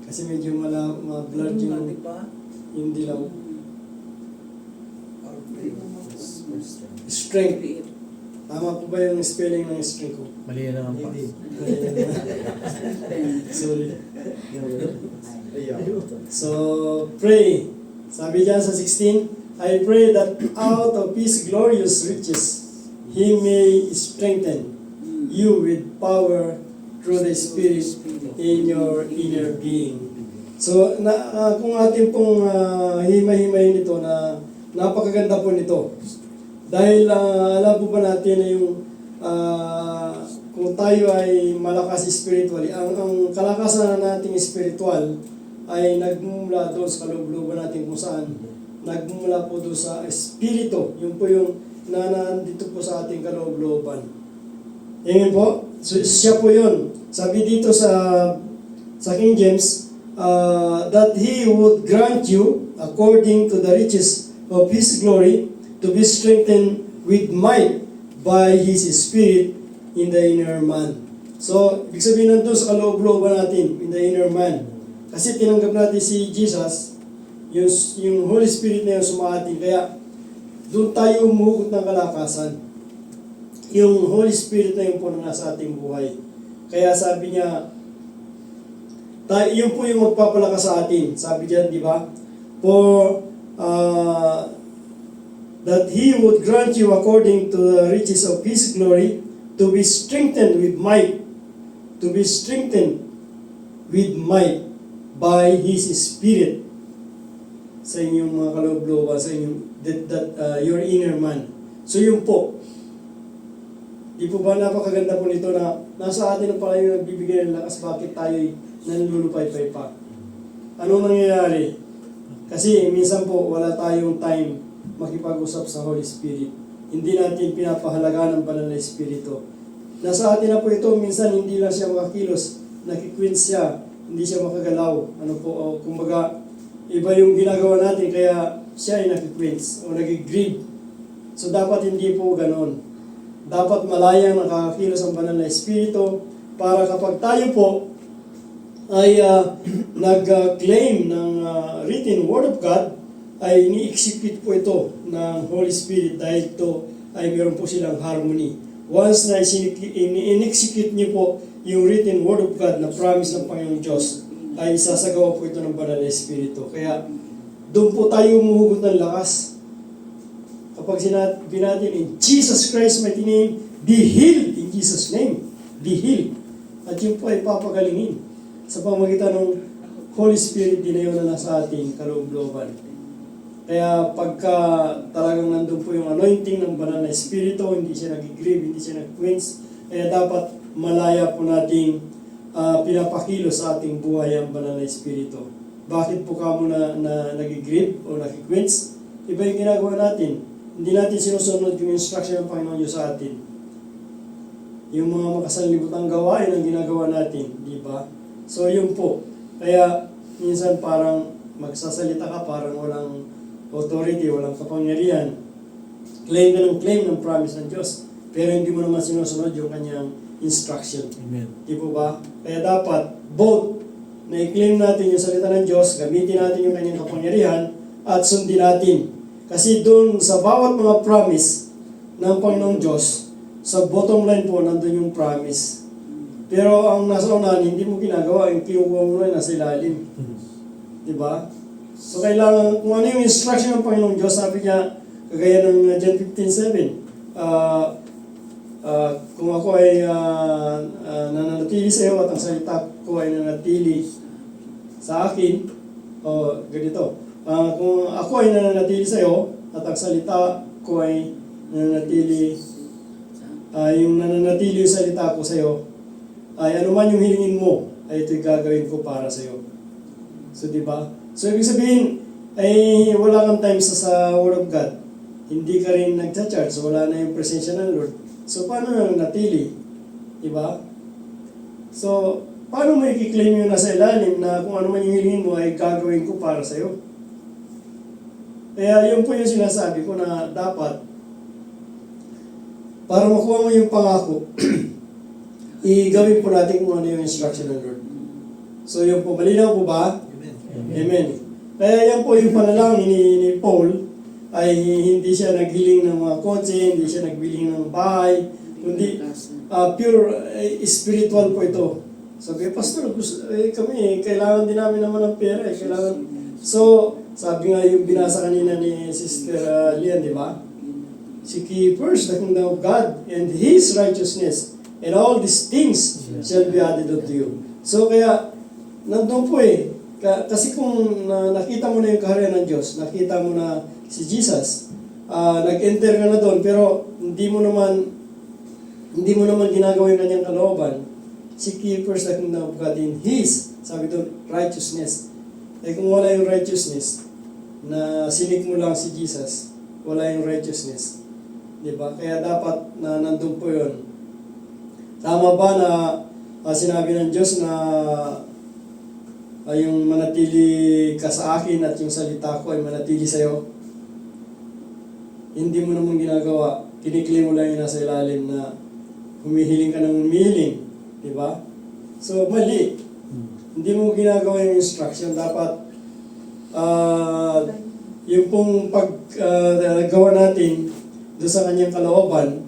Kasi medyo ma-blurred yung dilaw. Strength. Tama po ba yung spelling ng string ko? Mali na naman pa. Hindi. Sorry. So, pray. Sabi diyan sa 16, I pray that out of His glorious riches, He may strengthen you with power through the Spirit in your inner being. So, kung atin pong himay-himayin ito na napakaganda po nito. Dahil alam po ba natin na yung kung tayo ay malakas spiritually, ang kalakasan nating spiritual ay nagmumula doon sa kaloob-looban natin kung saan nagmumula po doon sa espiritu. Yun po yung nandito po sa ating kaloob-looban. Amen po? So, siya po yun. Sabi dito sa King James, that He would grant you, according to the riches of His glory, to be strengthened with might by His Spirit in the inner man. So, ibig sabihin nandun sa kaloob-looban natin, in the inner man. Kasi tinanggap natin si Jesus, yung Holy Spirit na yung sumaatin. Kaya, doon tayo umuhugot ng kalakasan. Yung Holy Spirit na yung po na nasa ating buhay. Kaya sabi niya, yun po yung magpapalakas sa atin. Sabi diyan, di ba? For that He would grant you according to the riches of His glory to be strengthened with might, to be strengthened with might by His Spirit sa inyong mga kaloob-looban, sa inyong your inner man. So yun po. Di po ba napakaganda po nito na nasa atin na pala yung nagbibigay ng lakas, bakit tayo nanlulupay-pay pa? Ano nangyayari? Kasi minsan po wala tayong time makipag-usap sa Holy Spirit. Hindi natin pinapahalagaan ang banal na Espiritu. Nasa atin na po ito, minsan hindi lang siya makakilos, nakikwints siya, hindi siya makagalaw. Ano po, kumbaga, iba yung ginagawa natin, kaya siya ay nakikwints o nagigrieve. So dapat hindi po ganon. Dapat malayang nakakakilos ang banal na Espiritu para kapag tayo po ay nag-claim ng written Word of God, ay ni-execute po ito ng Holy Spirit dahil ito ay meron po silang harmony. Once na in-execute niyo po yung written Word of God na promise ng Panginoong Diyos, ay sasagawa po ito ng banal na Espiritu. Kaya doon po tayo umuhugot ng lakas. Kapag sinabi natin, in Jesus Christ's mighty name, be healed in Jesus' name. Be healed. At yun po ay papagalingin sa pamagitan ng Holy Spirit din na yun na nasa ating kaloob-looban. Kaya pagka talagang nandun po yung anointing ng banal na Espiritu, hindi siya nag-grieve, hindi siya nag-quench, kaya dapat malaya po nating pinapakilos sa ating buhay ang banal na Espiritu. Bakit po kamo na nag-grieve o nag-quench? Iba yung ginagawa natin. Hindi natin sinusunod yung instruction ng Panginoon Diyos sa atin. Yung mga makasanlibutang gawain ang ginagawa natin, di ba? So yun po. Kaya minsan parang magsasalita ka, parang walang authority, walang kapangyarihan. Claim ka ng claim ng promise ng Diyos, pero hindi mo naman sinusunod yung kanyang instruction. Amen. Di po ba? Kaya dapat both na i-claim natin yung salita ng Diyos, gamitin natin yung kanyang kapangyarihan, at sundin natin. Kasi doon sa bawat mga promise ng Panginoong Diyos, sa bottom line po, nandun yung promise. Pero ang nasa unahan, hindi mo ginagawa, yung kinukuha mo na nasa ilalim. Di ba? So kailangan, kung ano yung instruction ng Panginoong Diyos, sabi niya, kagaya ng John 15:7, kung ako ay nananatili sa iyo at ang salita ko ay nananatili sa akin, ganito, kung ako ay nananatili sa iyo at ang salita ko ay nananatili, yung nananatili yung salita ko sa iyo, ay anuman yung hilingin mo, ay ito'y gagawin ko para sa iyo. So, di ba? So, ibig sabihin, ay wala kang time sa Word of God. Hindi ka rin nagcha-charge, so wala na yung presensya ng Lord. So, paano nang natili? Di ba? So, paano mo i-claim yung nasa ilalim na kung ano man yung hilingin mo ay gagawin ko para sa iyo? Kaya yun po yung sinasabi ko na dapat, para makuha mo yung pangako, i-gawin po natin kung ano yung instruction ng Lord. So, yun po, malinaw po ba? Amen. Kaya yan po yung panalangin ni Paul, ay hindi siya naghiling ng mga kotse, hindi siya nagbiling ng bahay, kundi pure spiritual po ito. Sabi, Pastor, kami, kailangan din namin naman ng pera. Kailangan. So, sabi nga yung binasa kanina ni Sister Lian, di ba? Seek ye first the kingdom of God and His righteousness, and all these things shall be added unto you. So, kaya, nandun po kasi kung nakita mo na yung kaharian ng Diyos, nakita mo na si Jesus, nag-enter ka na doon, pero hindi mo naman ginagawa yung kanyang kalooban. Seek ye first the kingdom of God in His, sabi doon, righteousness. Kung wala yung righteousness, na sinik mo lang si Jesus, wala yung righteousness. Diba? Kaya dapat na nandun po yun. Tama ba na sinabi ng Diyos na yung manatili ka sa akin at yung salita ko ay manatili sa'yo? Hindi mo naman ginagawa. Kinikli mo lang yung nasa ilalim na humihiling ka ng humihiling. Diba? So, mali. Hindi mo ginagawa yung instruction. Dapat yung pong paggawa natin doon sa kanyang kalooban,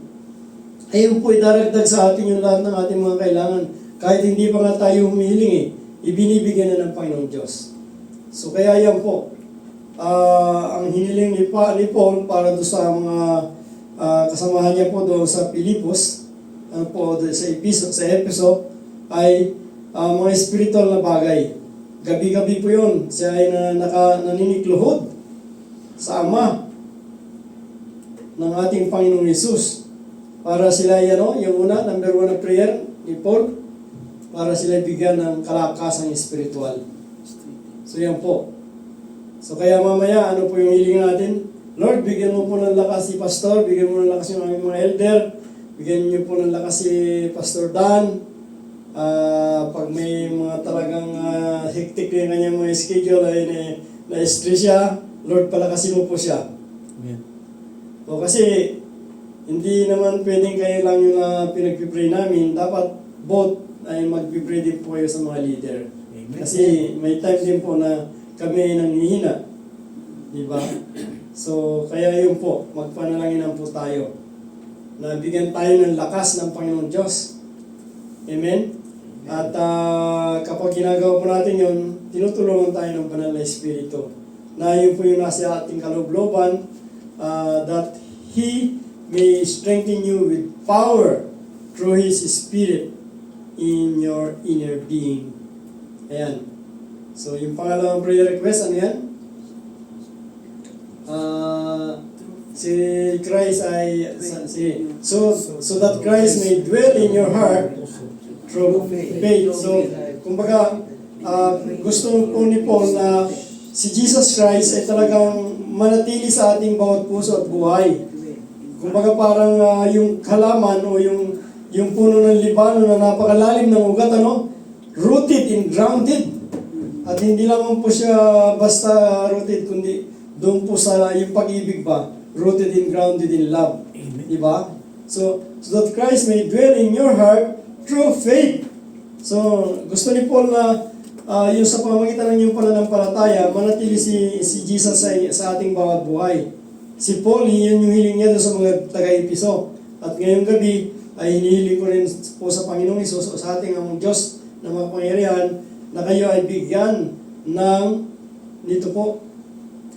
ayun po idaragdag sa atin yung lahat ng ating mga kailangan. Kahit hindi pa nga tayo humihiling ibinibigyan na ng Panginoong Diyos. So kaya yan po, ang hiniling ni Paul para doon sa mga kasamahan niya po doon sa Pilipos, sa Efeso, ay mga spiritual na bagay. Gabi-gabi po yun, siya ay naninikluhod sa Ama ng ating Panginoong Yesus. Para sila yung una, number 1 na prayer ni Paul, para sila bigyan ng kalakasang spiritual. So yan po. So kaya mamaya, ano po yung hiling natin? Lord, bigyan mo po ng lakas si Pastor, bigyan mo ng lakas yung aming mga elder, bigyan niyo po ng lakas si Pastor Dan. Pag may mga talagang hectic yung kanyang mga schedule ay na-stress siya, Lord, palakasin mo po siya. Amen. O kasi, hindi naman pwedeng kayo lang yung pinagpipray namin. Dapat both ay magpipray din po kayo sa mga leader. Amen. Kasi may time din po na kami ay nanghihina. Diba? So, kaya yun po, magpanalangin po tayo. Na bigyan tayo ng lakas ng Panginoong Diyos. Amen? At kapag ginagawa po natin yun, tinutulungan tayo ng Banal na Espiritu. Na yun po yung nasa ating kalooban, that He may strengthen you with power through His Spirit in your inner being. Ayan. So, yung pangalawang prayer request, ano yan? Si Christ ay, so that Christ may dwell in your heart through faith. So, kumbaga, gusto po ni Paul na si Jesus Christ ay talagang manatili sa ating bawat puso at buhay. Kumbaga parang yung halaman o yung puno ng Libano na napakalalim ng ugat, rooted and grounded. At hindi lamang po siya basta rooted, kundi doon po sa yung pag-ibig ba, rooted and grounded in love. Amen. Diba? So that Christ may dwell in your heart through faith. So, gusto ni Paul na yung sa pamamagitan ng iyong pananampalataya, manatili si Jesus sa ating bawat buhay. Si Paul, yun yung hiling niya doon sa mga taga-Episo. At ngayong gabi, ay hinihiling ko rin po sa Panginoong Isus o sa ating among Diyos na mga pangyarihan na kayo ay bigyan ng, dito po,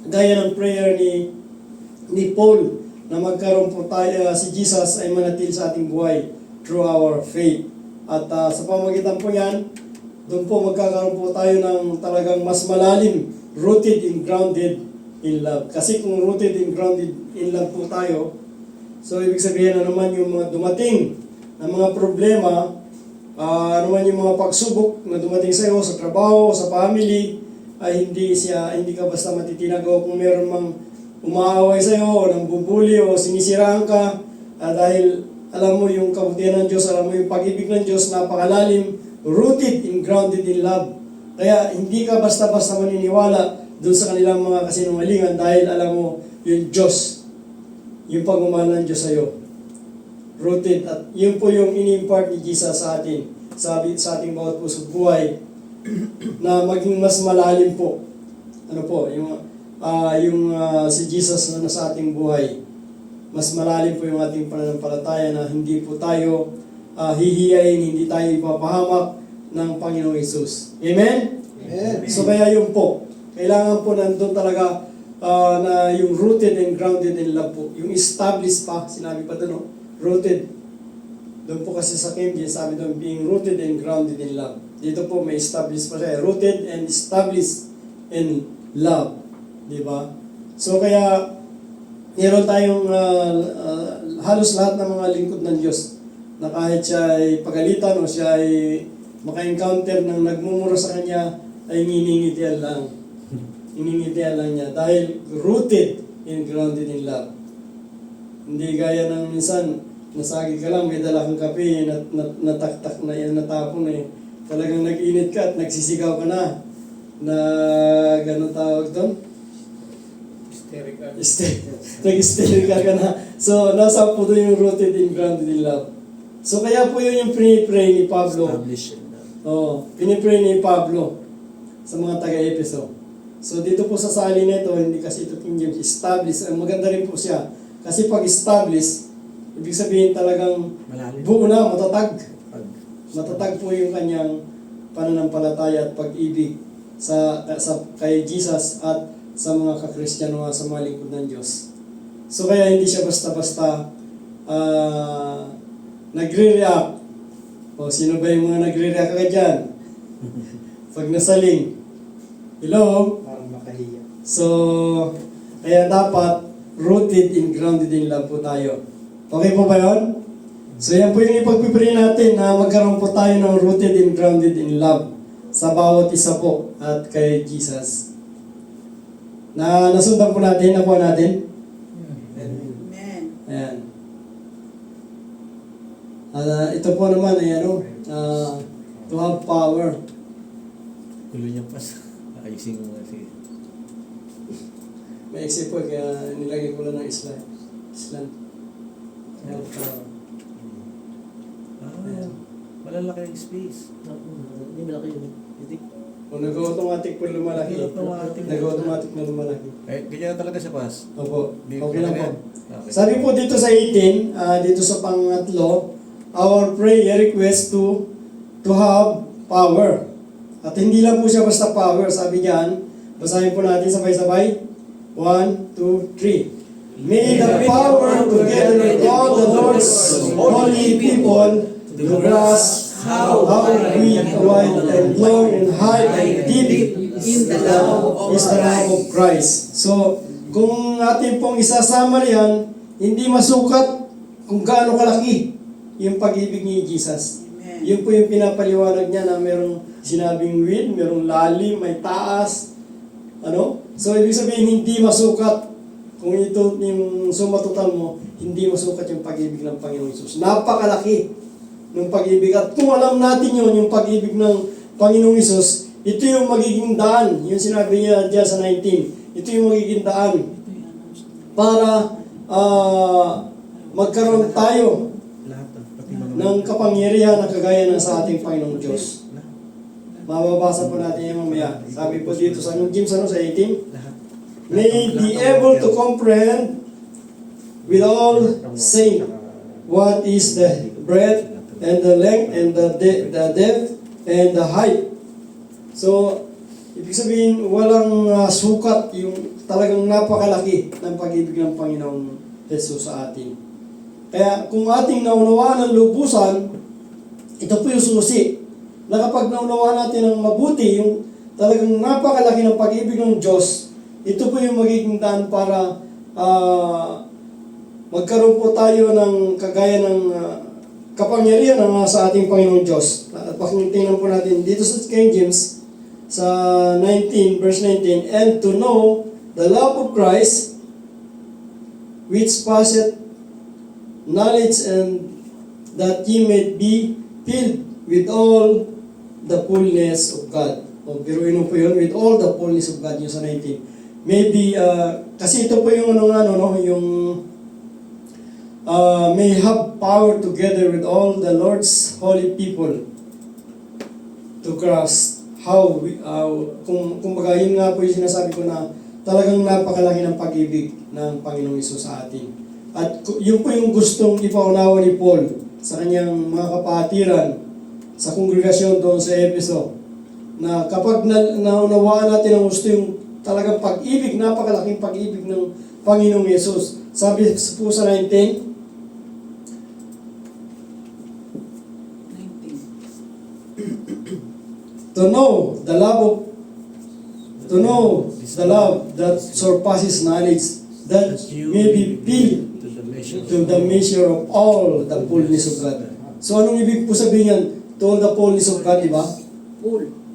gaya ng prayer ni Paul, na magkaroon po tayo, si Jesus ay manatili sa ating buhay through our faith. At sa pamamagitan po yan, doon po magkakaroon po tayo ng talagang mas malalim, rooted and grounded in love. Kasi kung rooted and grounded in love po tayo, so ibig sabihin na naman yung mga dumating na mga problema, naman yung mga pagsubok na dumating sa iyo, sa trabaho, sa family, ay hindi ka basta matitinag o kung meron mang umaaway sa iyo o nang bubuli o sinisiraan ka, dahil alam mo yung kabutihan ng Diyos, alam mo yung pag-ibig ng Diyos, napakalalim, rooted and grounded in love. Kaya hindi ka basta-basta maniniwala doon sa kanilang mga kasinungalingan dahil alam mo yung Diyos, yung pagmamahal ng Diyos sa iyo. Rooted, at yun po yung ini-impart ni Jesus sa atin, sa ating bawat puso buhay, na maging mas malalim po. Ano po, si Jesus na nasa ating buhay. Mas malalim po yung ating pananampalataya na hindi po tayo hihiyain, hindi tayo ipapahamak ng Panginoong Hesus. Amen? Amen. So kaya yun po, kailangan po nandun talaga na yung rooted and grounded in love po. Yung established pa, sinabi pa doon, no? Rooted. Doon po kasi sa King James, sabi doon, being rooted and grounded in love. Dito po may established pa siya, rooted and established in love. Di ba? So kaya, meron tayong halos lahat ng mga lingkod ng Diyos na kahit siya ay pagalitan o siya ay maka-encounter ng nagmumura sa kanya, ay niningitian lang. Niningitian lang niya dahil rooted and grounded in love. Hindi gaya ng minsan, nasagi ka lang, may dala kang kape, nataktak na yan, natapon eh. Talagang nag-init ka at nagsisigaw ka na. Na gano'n tawag doon? Nag-hysterical ka na. So, nasa po doon yung rooted and grounded in love. So, kaya po yun yung pinipray ni Pablo. Pinipray ni Pablo sa mga taga-Epeso. So, dito po sa sali nito, hindi kasi ito King James, established. Maganda rin po siya. Kasi pag established, ibig sabihin talagang buo na, matatag. Matatag po yung kanyang pananampalataya at pag-ibig sa kay Jesus at sa mga kakristyano, sa mga lingkod ng Diyos. So kaya hindi siya basta-basta nagre-react. O sino ba yung mga nagre-react ka dyan? Pag nasaling. Hello? Parang makahiya. So, kaya dapat rooted and grounded in love po tayo. Okay po ba yun? So yan po yung ipagpipray natin na magkaroon po tayo ng rooted and grounded in love sa bawat isa po at kay Jesus. Nasundan po natin, nakuha natin. Amen. Ayan. Ito po naman ay to have power. Gulo niya pa. Ayusin ko nga sige. May exit po, kaya nilagay ko lang ng Island. To have power. Malalaki yung space. Hindi malaki yun. O nag-automatic po lumalaki. Nag-automatic na lumalaki. Ganyan talaga siya, Pas. Opo. Di- Okay lang po. Okay. Sabi po dito sa 18, dito sa pangatlo, our prayer request to have power. At hindi lang po siya basta power. Sabi diyan, basahin po natin sabay-sabay. 1, 2, 3. May the power together with all the Lord's holy people to grasp how we wide and long and high and deep is the love of Christ. So, kung atin pong isasama riyan, hindi masukat kung gaano kalaki yung pag-ibig ni Jesus. Amen. Yun po yung pinapaliwanag niya na merong sinabing width, merong lalim, may taas. So, ibig sabihin, hindi masukat. Kung ito yung sumatotal mo, hindi masukat yung pag-ibig ng Panginoon Jesus. Napakalaki ng pag-ibig. At kung alam natin yun, yung pag-ibig ng Panginoong Jesus, ito yung magiging daan. Yung sinabi niya dyan sa 19. Ito yung magiging daan para magkaroon tayo ng kapangyarihan na kagaya ng sa ating Panginoong Diyos. Mababasa po natin yung mamaya. Sabi po dito sa James sa 18, may be able to comprehend with all saints what is the breadth and the length and the depth and the height. So, ibig sabihin, walang sukat yung talagang napakalaki ng pag-ibig ng Panginoong Jesus sa atin. Kaya kung ating naunawaan ng lubusan, ito po yung susi na kapag naunawaan natin ng mabuti, yung talagang napakalaki ng pag-ibig ng Diyos, ito po yung magiging daan para magkaroon po tayo ng kagaya ng kapangyarihan ng sa ating Panginoong Diyos. At tingnan po natin dito sa King James, sa 19, verse 19, and to know the love of Christ, which passeth knowledge, and that ye may be filled with all the fullness of God. O biruin mo po yun, with all the fullness of God, yung sa 19. Maybe, kasi ito po yung yung may have power together with all the Lord's holy people to grasp how we, kung baga yun nga po yung sinasabi ko na talagang napakalaki ng pag-ibig ng Panginoong Hesus sa atin. At yun po yung gustong ipaunawa ni Paul sa kanyang mga kapatiran sa kongregasyon doon sa Efeso, na kapag naunawaan natin ang gusto yung talagang pag-ibig, napakalaking pag-ibig ng Panginoong Hesus. Sabi po sa 19, to know the love that surpasses knowledge, that may be filled to the measure of all the fullness of God. So anong ibig po sabihin yan? To all the fullness of God, di ba?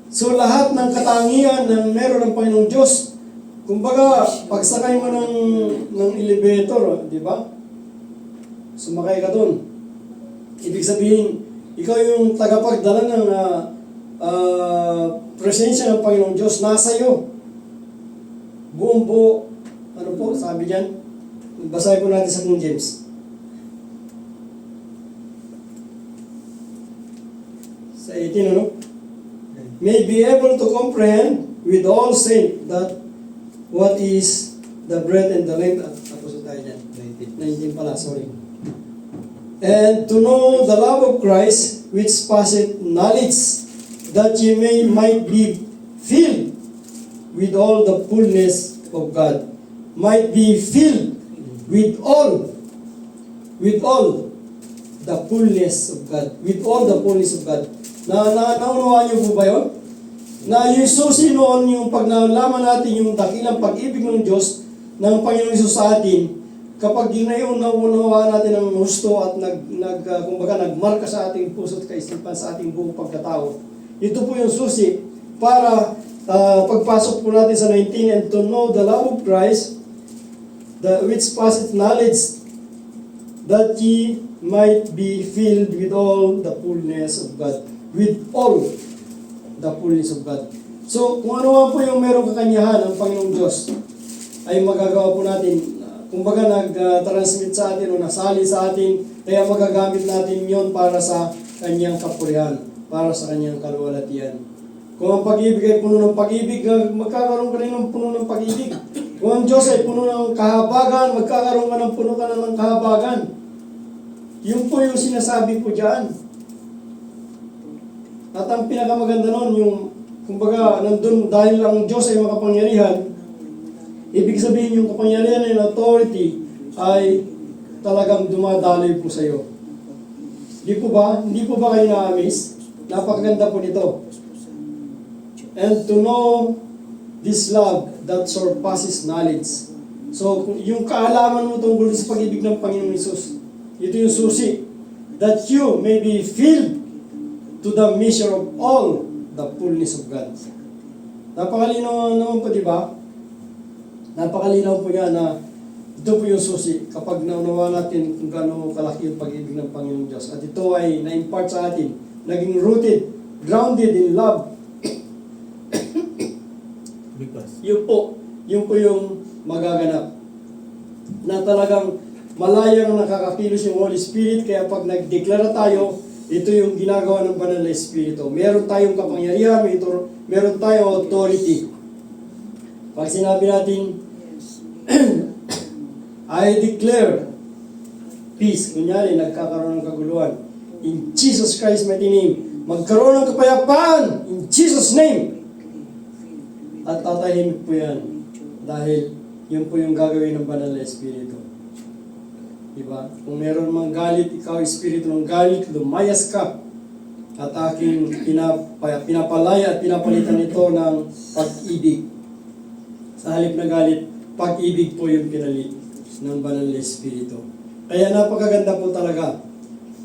So lahat ng katangian ng meron ng Panginoong Diyos, kumbaga, pagsakay mo ng elevator, di ba? Sumakay ka dun. Ibig sabihin, ikaw yung tagapagdala ng presensya ng Panginoong Diyos nasa iyo. Buong buo. Ano po, sabi diyan? Basahin po natin sa King James. Sa 18, ano? May be able to comprehend with all saints that what is the breadth and the length. Tapos tayo dyan. 19 pala, sorry. And to know the love of Christ, which passeth knowledge, that ye might be filled with all the fullness of God. Might be filled with all the fullness of God. With all the fullness of God. Naunawaan niyo po ba yun? Na yung susi noon, yung pag nalaman natin yung dakilang pag-ibig ng Diyos, ng Panginoong Hesus sa atin, kapag naunawaan natin ang gusto at kumbaga nagmarka sa ating puso at kaisipan sa ating buong pagkatao, ito po yung susi para pagpasok po natin sa 19, and to know the love of Christ, which passeth knowledge, that ye might be filled with all the fullness of God. With all the fullness of God. So, kung ano po yung merong kakanyahan ng Panginoong Diyos, ay magagawa po natin, kumbaga nag-transmit sa atin o nasali sa atin, kaya magagamit natin yon para sa kanyang kapurihan, para sa kanyang kaluwalhatian. Kung ang pag-ibig ay puno ng pag-ibig, magkakaroon ka rin ng puno ng pag-ibig. Kung ang Diyos ay puno ng kahabagan, magkakaroon ka ng puno ka na ng kahabagan. Yun po yung sinasabi ko dyan. At ang pinakamaganda nun, yung, kumbaga, nandun, dahil ang Diyos ay makapangyarihan, ibig sabihin yung kapangyarihan and authority ay talagang dumadaloy po sa iyo. Hindi po ba kayo na-amaze? Napakaganda po nito. And to know this love that surpasses knowledge. So, yung kaalaman mo tungkol sa pag-ibig ng Panginoong Hesus, ito yung susi. That you may be filled to the measure of all the fullness of God. Napakalinaw naman po, di ba? Napakalinaw po yan na ito po yung susi kapag naunawa natin kung gaano kalaki yung pag-ibig ng Panginoong Diyos. At ito ay na-impart sa atin, naging rooted, grounded in love. Yun po yung magaganap. Na talagang malayang nakakakilos yung Holy Spirit, kaya pag nagdeklara tayo, ito yung ginagawa ng Banal na Espiritu. Meron tayong kapangyarihan, meron tayong authority. Pag sinabi natin, I declare peace, kunyari, nagkakaroon ng kaguluhan. In Jesus Christ's mighty name, magkaroon ng kapayapaan, in Jesus' name. At tatahimik po yan. Dahil yun po yung gagawin ng Banal na Espiritu. Diba? Kung meron mang galit, ikaw espiritu ng galit, lumayas ka. At aking pinapalaya at pinapalitan ito ng pag-ibig. Sa halip na galit, pag-ibig po yung pinalit ng Banal na Espiritu. Kaya napakaganda po talaga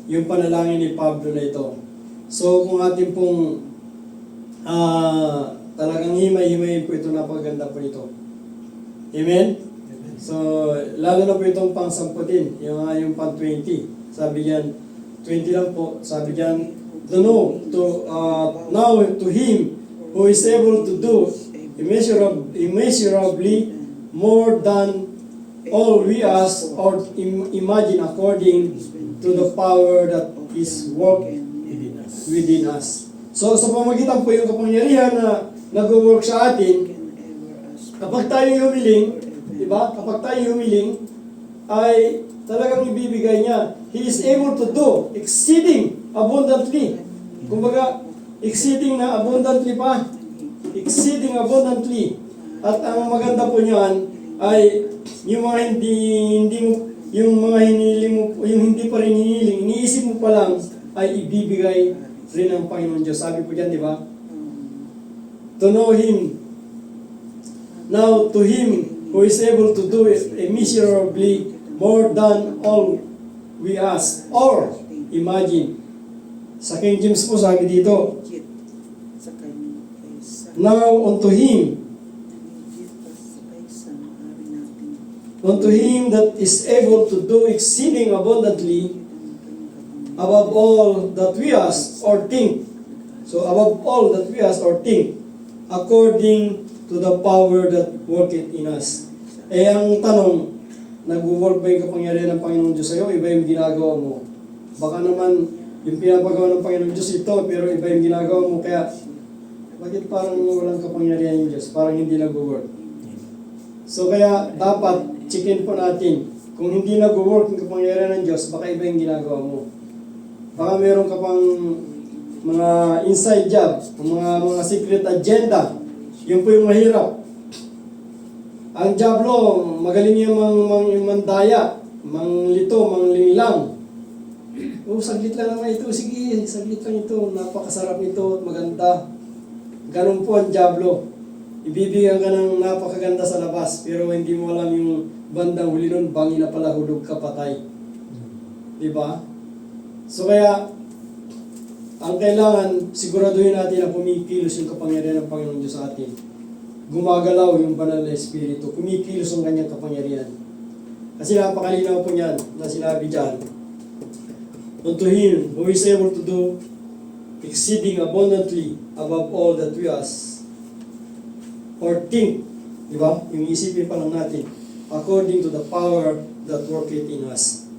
yung panalangin ni Pablo na ito. So kung atin pong talagang himay-himayin po ito, napakaganda po ito. Amen? So, lalo na po itong pang-samputin, yung pang-20. Sabi diyan, 20 lang po, sabi diyan, now to Him who is able to do immeasurably more than all we ask or imagine, according to the power that is working within us. So, sa pamagitan po yung kapangyarihan na nag-work sa atin, Kapag tayo humiling, di ba? Kapag tayo humiling, ay talagang ibibigay niya. He is able to do exceeding abundantly. Kumbaga, exceeding na abundantly pa. Exceeding abundantly. At ang maganda po niyan ay yung mga hindi mo, yung mga hiniling mo, yung hindi pa rin hiniling, iniisip mo pa lang ay ibibigay rin ng Panginoon Diyos. Sabi po diyan, di ba? To know Him. Now to Him who is able to do immeasurably more than all we ask or imagine. Sa King James po sabi dito, Sa kanyang kaysa. now unto Him unto Him that is able to do exceeding abundantly above all that we ask or think. So above all that we ask or think, according to the power that worketh in us. Eh ang tanong, nag-work ba yung kapangyarihan ng Panginoon Diyos sa'yo? Iba yung ginagawa mo. Baka naman yung pinapagawa ng Panginoon Diyos ito, pero iba yung ginagawa mo. Kaya, bakit parang walang kapangyarihan yung Diyos? Parang hindi nag-work. So kaya dapat checkin po natin, kung hindi nag-work yung kapangyarihan ng Diyos, baka iba yung ginagawa mo. Baka meron ka pang mga inside job, mga secret agenda. Yun po yung mahirap. Ang Diablo, magaling yung mandaya, manglito, manglinglang. Saglit lang naman ito. Sige, saglit lang ito. Napakasarap nito, maganda. Ganun po ang Diablo. Ibibigyan ka ng napakaganda sa labas, pero hindi mo alam yung bandang huli nun, bangi na pala, hulog ka, patay. Diba? So kaya, ang kailangan, siguraduhin natin na kumikilos yung kapangyarihan ng Panginoon Diyos sa atin. Gumagalaw yung banal na Espiritu, kumikilos ang kanyang kapangyarihan. Kasi napakalinaw po niyan na sinabi dyan, unto Him who is able to do exceeding abundantly above all that we ask or think, di ba? Yung isipin pa lang natin, according to the power that worketh in us.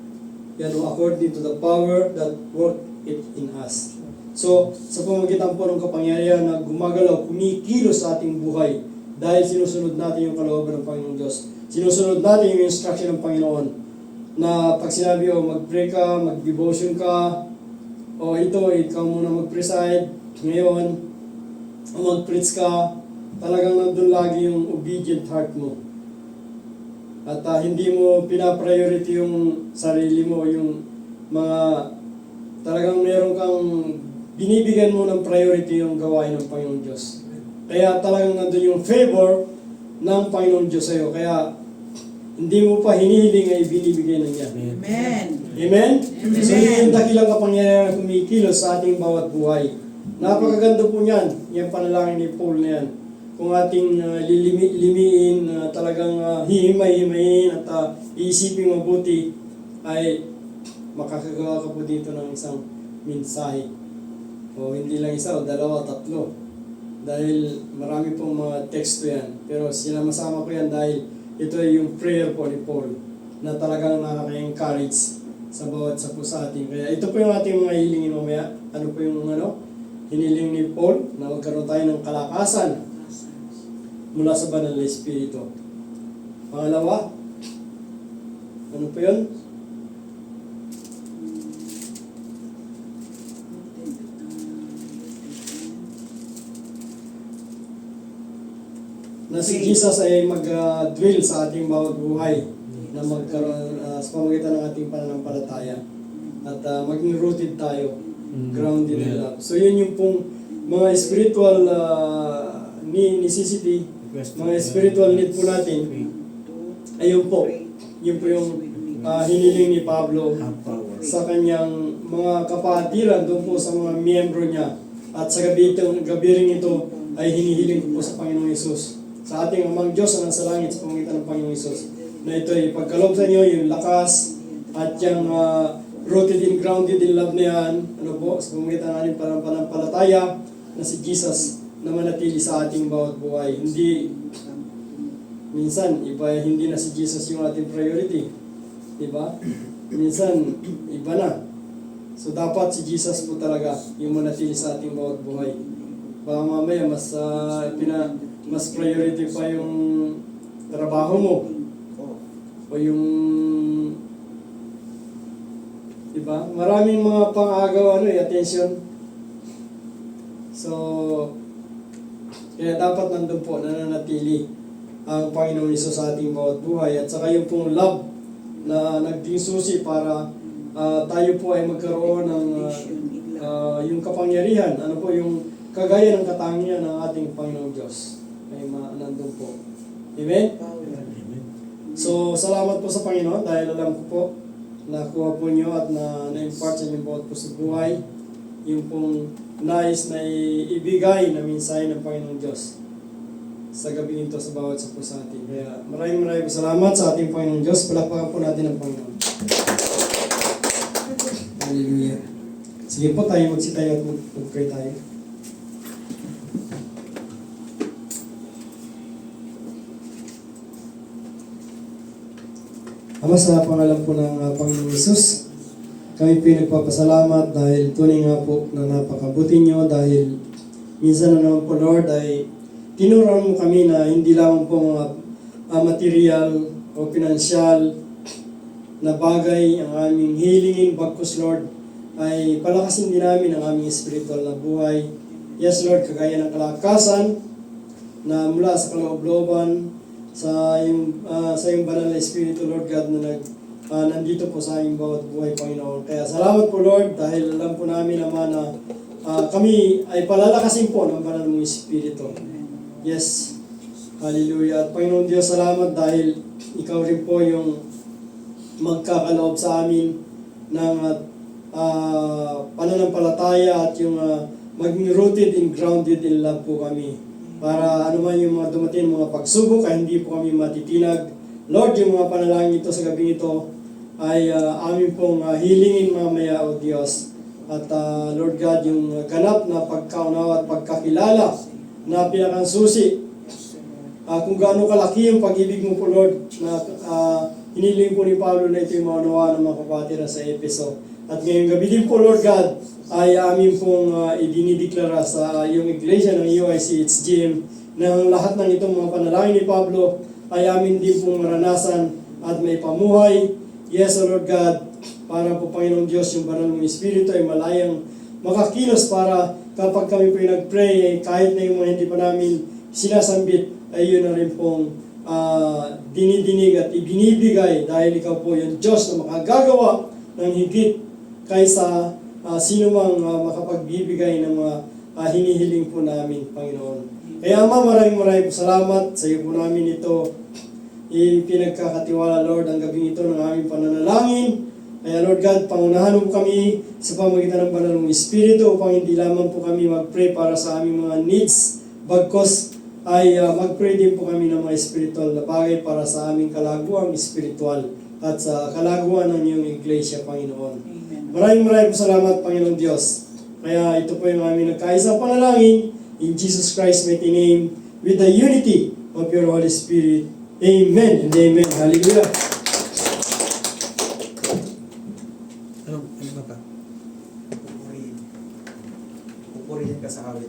Yan, according to the power that worketh in us. So, sa pamamagitan po ng kapangyarihan na gumagalaw, kumikilos sa ating buhay dahil sinusunod natin yung kalooban ng Panginoon Diyos. Sinusunod natin yung instruction ng Panginoon na pag sinabi, mag-pray ka, mag-devotion ka, o ikaw muna mag-preside ngayon, o mag-preach ka, talagang nandun lagi yung obedient heart mo. At hindi mo pinapriority yung sarili mo, yung mga talagang meron kang binibigyan mo ng priority yung gawain ng Panginoon Diyos. Kaya talagang nandun yung favor ng Panginoon Diyos sa'yo. Kaya hindi mo pa hinihiling ay binibigay na niya. Amen. Amen? So yun yung dakilang kapangyarihan na kumikilos sa ating bawat buhay. Napakaganda po niyan, yung panalangin ni Paul na yan. Kung ating limiin, talagang hihimay-himayin at iisipin mabuti, ay makakagawa ka po dito ng isang mensahe. O hindi lang isa, o dalawa, tatlo. Dahil marami pong mga teksto yan. Pero sinama-sama ko yan dahil ito ay yung prayer po ni Paul na talagang nakaka-encourage sa bawat sa po sa atin. Kaya ito po yung ating mga hilingin mamaya. Ano po yung hiniling ni Paul na magkaroon tayo ng kalakasan mula sa banal na Espiritu. Pangalawa, ano po yun? Na si Jesus ay mag-dwell sa ating bawat buhay na magkaroon sa pamamagitan ng ating pananampalataya at maging rooted tayo, grounded in love. So yun yung pong mga spiritual necessity, mga spiritual need po natin. Ayun po, yun po yung hiniling ni Pablo sa kanyang mga kapatiran doon po sa mga miyembro niya. At sa gabi rin ito ay hinihiling ko po sa Panginoong Hesus, sa ating Amang Diyos na nasa langit sa pamamagitan ng Panginoong Hesus, na ito ay pagkaloob sa inyo, yung lakas at yung rooted and grounded in love na yan, sa pamamagitan natin pananampalataya na si Jesus na manatili sa ating bawat buhay. Hindi, minsan, hindi na si Jesus yung ating priority. Diba? Minsan, iba na. So dapat si Jesus po talaga yung manatili sa ating bawat buhay. Baka mamaya mas mas priority pa yung trabaho mo o yung, di ba? Maraming mga pang-agaw attention. So, kaya dapat nandun po nananatili ang Panginoon Hesus sa ating bawat buhay at saka yung pong love na naging susi para tayo po ay magkaroon ng yung kapangyarihan, ano po yung kagaya ng katangian ng ating Panginoong Diyos ay nandun po. Amen? So, salamat po sa Panginoon dahil alam ko po nakuha po nyo at na-impart sa inyong bawat po sa buhay yung pong nais na ibigay na mensahe ng Panginoong Diyos sa gabi nito sa bawat sa po sa atin. Kaya maraming salamat sa ating Panginoong Diyos. Palakpakan po natin ang Panginoon. Hallelujah. Sige po tayo magsitayo at mag-pray tayo. Ama, sa pangalan po ng Panginoong Hesus, kami po nagpapasalamat dahil tunay nga po na napakabuti nyo dahil minsan na naman po Lord ay tinuruan mo kami na hindi lang po mga material o pinansyal na bagay ang aming hilingin bagkus Lord ay palakasin din namin ang aming spiritual na buhay. Yes Lord, kagaya ng kalakasan na mula sa kaloob-looban sa iyong banal na Espiritu, Lord God, na nandito po sa aming bawat buhay, Panginoon. Kaya salamat po, Lord, dahil alam po namin naman na kami ay palalakasin po ng banal mong Espiritu. Yes. Hallelujah. At Panginoon Diyos, salamat dahil ikaw rin po yung magkakaloob sa amin ng pananampalataya at yung maging rooted and grounded in love po kami. Para anuman yung mga dumating mga pagsubok ay hindi po kami matitinag. Lord, yung mga panalangin ito sa gabi ito ay amin pong hilingin mamaya, O Diyos. At Lord God, yung ganap na pagkaunawa at pagkakilala na pinakansusi. Kung gaano kalaki yung pag-ibig mo po, Lord, na hiniling po ni Pablo na ito yung maunawa ng mga kapatid sa Efeso. At ngayong gabi din po, Lord God, ay amin pong idinideklara sa iyong iglesia ng UIC HGM na ang lahat ng itong mga panalangin ni Pablo ay amin din pong maranasan at may pamuhay. Yes, O Lord God, para po Panginoong Diyos, yung banal mong Espiritu ay malayang makakilos para kapag kami po yung nag-pray, kahit na yung mga hindi pa namin sinasambit, ay yun na rin pong dinidinig at ibinibigay dahil ikaw po yung Diyos na makagagawa ng higit kaysa sino mang makapagbibigay ng mga hinihiling po namin, Panginoon. Kaya Ama, maraming po salamat sa iyo po namin ito. Pinagkakatiwala, Lord, ang gabing ito ng aming pananalangin. Kaya Lord God, pangunahan mo kami sa pamagitan ng banal mong Espiritu upang hindi lamang po kami mag-pray para sa aming mga needs, bagkos ay mag-pray din po kami ng mga spiritual na bagay para sa aming kalaguang spiritual at sa kalaguan ng iyong iglesia, Panginoon. Maraming po salamat, Panginoong Diyos. Kaya ito po yung aming nagkaisang panalangin in Jesus Christ's mighty name with the unity of your Holy Spirit. Amen and amen. Hallelujah. Ano ba pa? Pupurihin ka sa awit.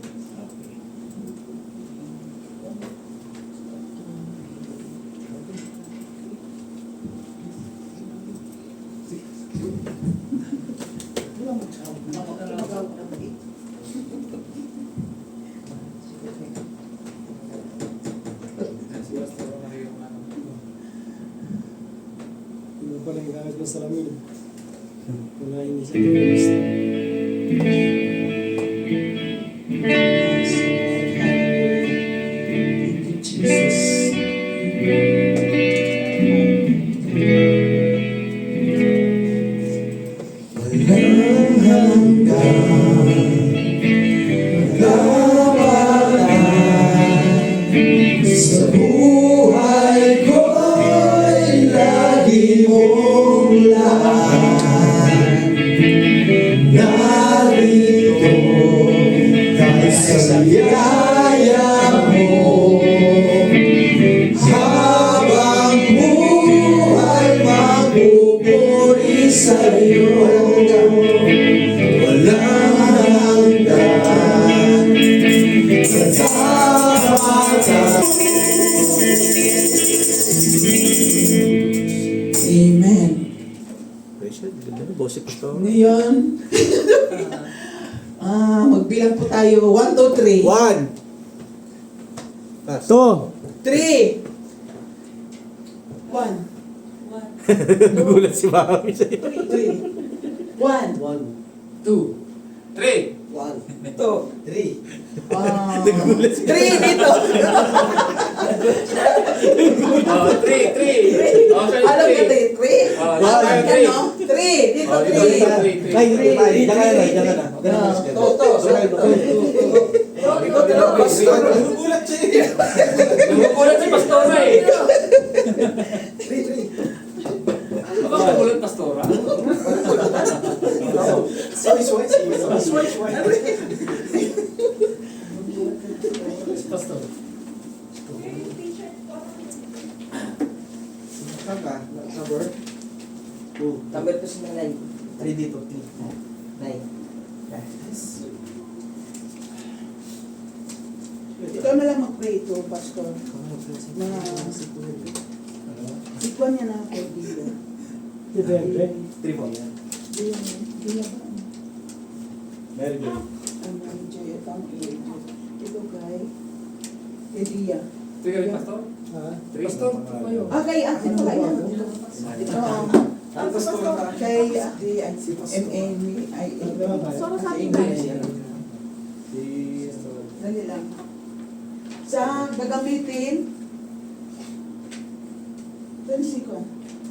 Ano pa lang gamit mo sa lamin? Wala hindi siya gusto. Thank you, Jesus. Walang hanggan, kawalan sa buhay ko'y lagi mong lahat. Narito kahit sa yaya mo, habang buhay magpupuri sa'yo. Walang hanggan sa tapatan. Boss Pastor. Ngayon, magbilang po tayo. 1, 2, 3. 1. 2. 3. 1. Nagulat si Mami sa'yo. 3. 1. 2. 3. 1. 2. 3. 3 dito. 3. Alam ka 3. 3. Alam ka no? 3. Dito 3. Diyan ka na. Nagugulat siya. Nagugulat si Pastora eh. 3. Bakit nagulat Pastora? Pastor. Saan ka? Number? 2. Number 2 si 9. 3 dito. 9. Ikaw na lang mag-pray ito, Pastor. Na sikwan niya na ako dito. Depende. 3 po. Di na ba? Very good. Ang Jaya, tama ito kay Edia. Tingnan Pastor? Pastor, kayo. Kay ate pala yan. Kay ate M-A-I-A. Pastor, sa akin tayo. Dali lang. Sa gagamitin, dali sikwan.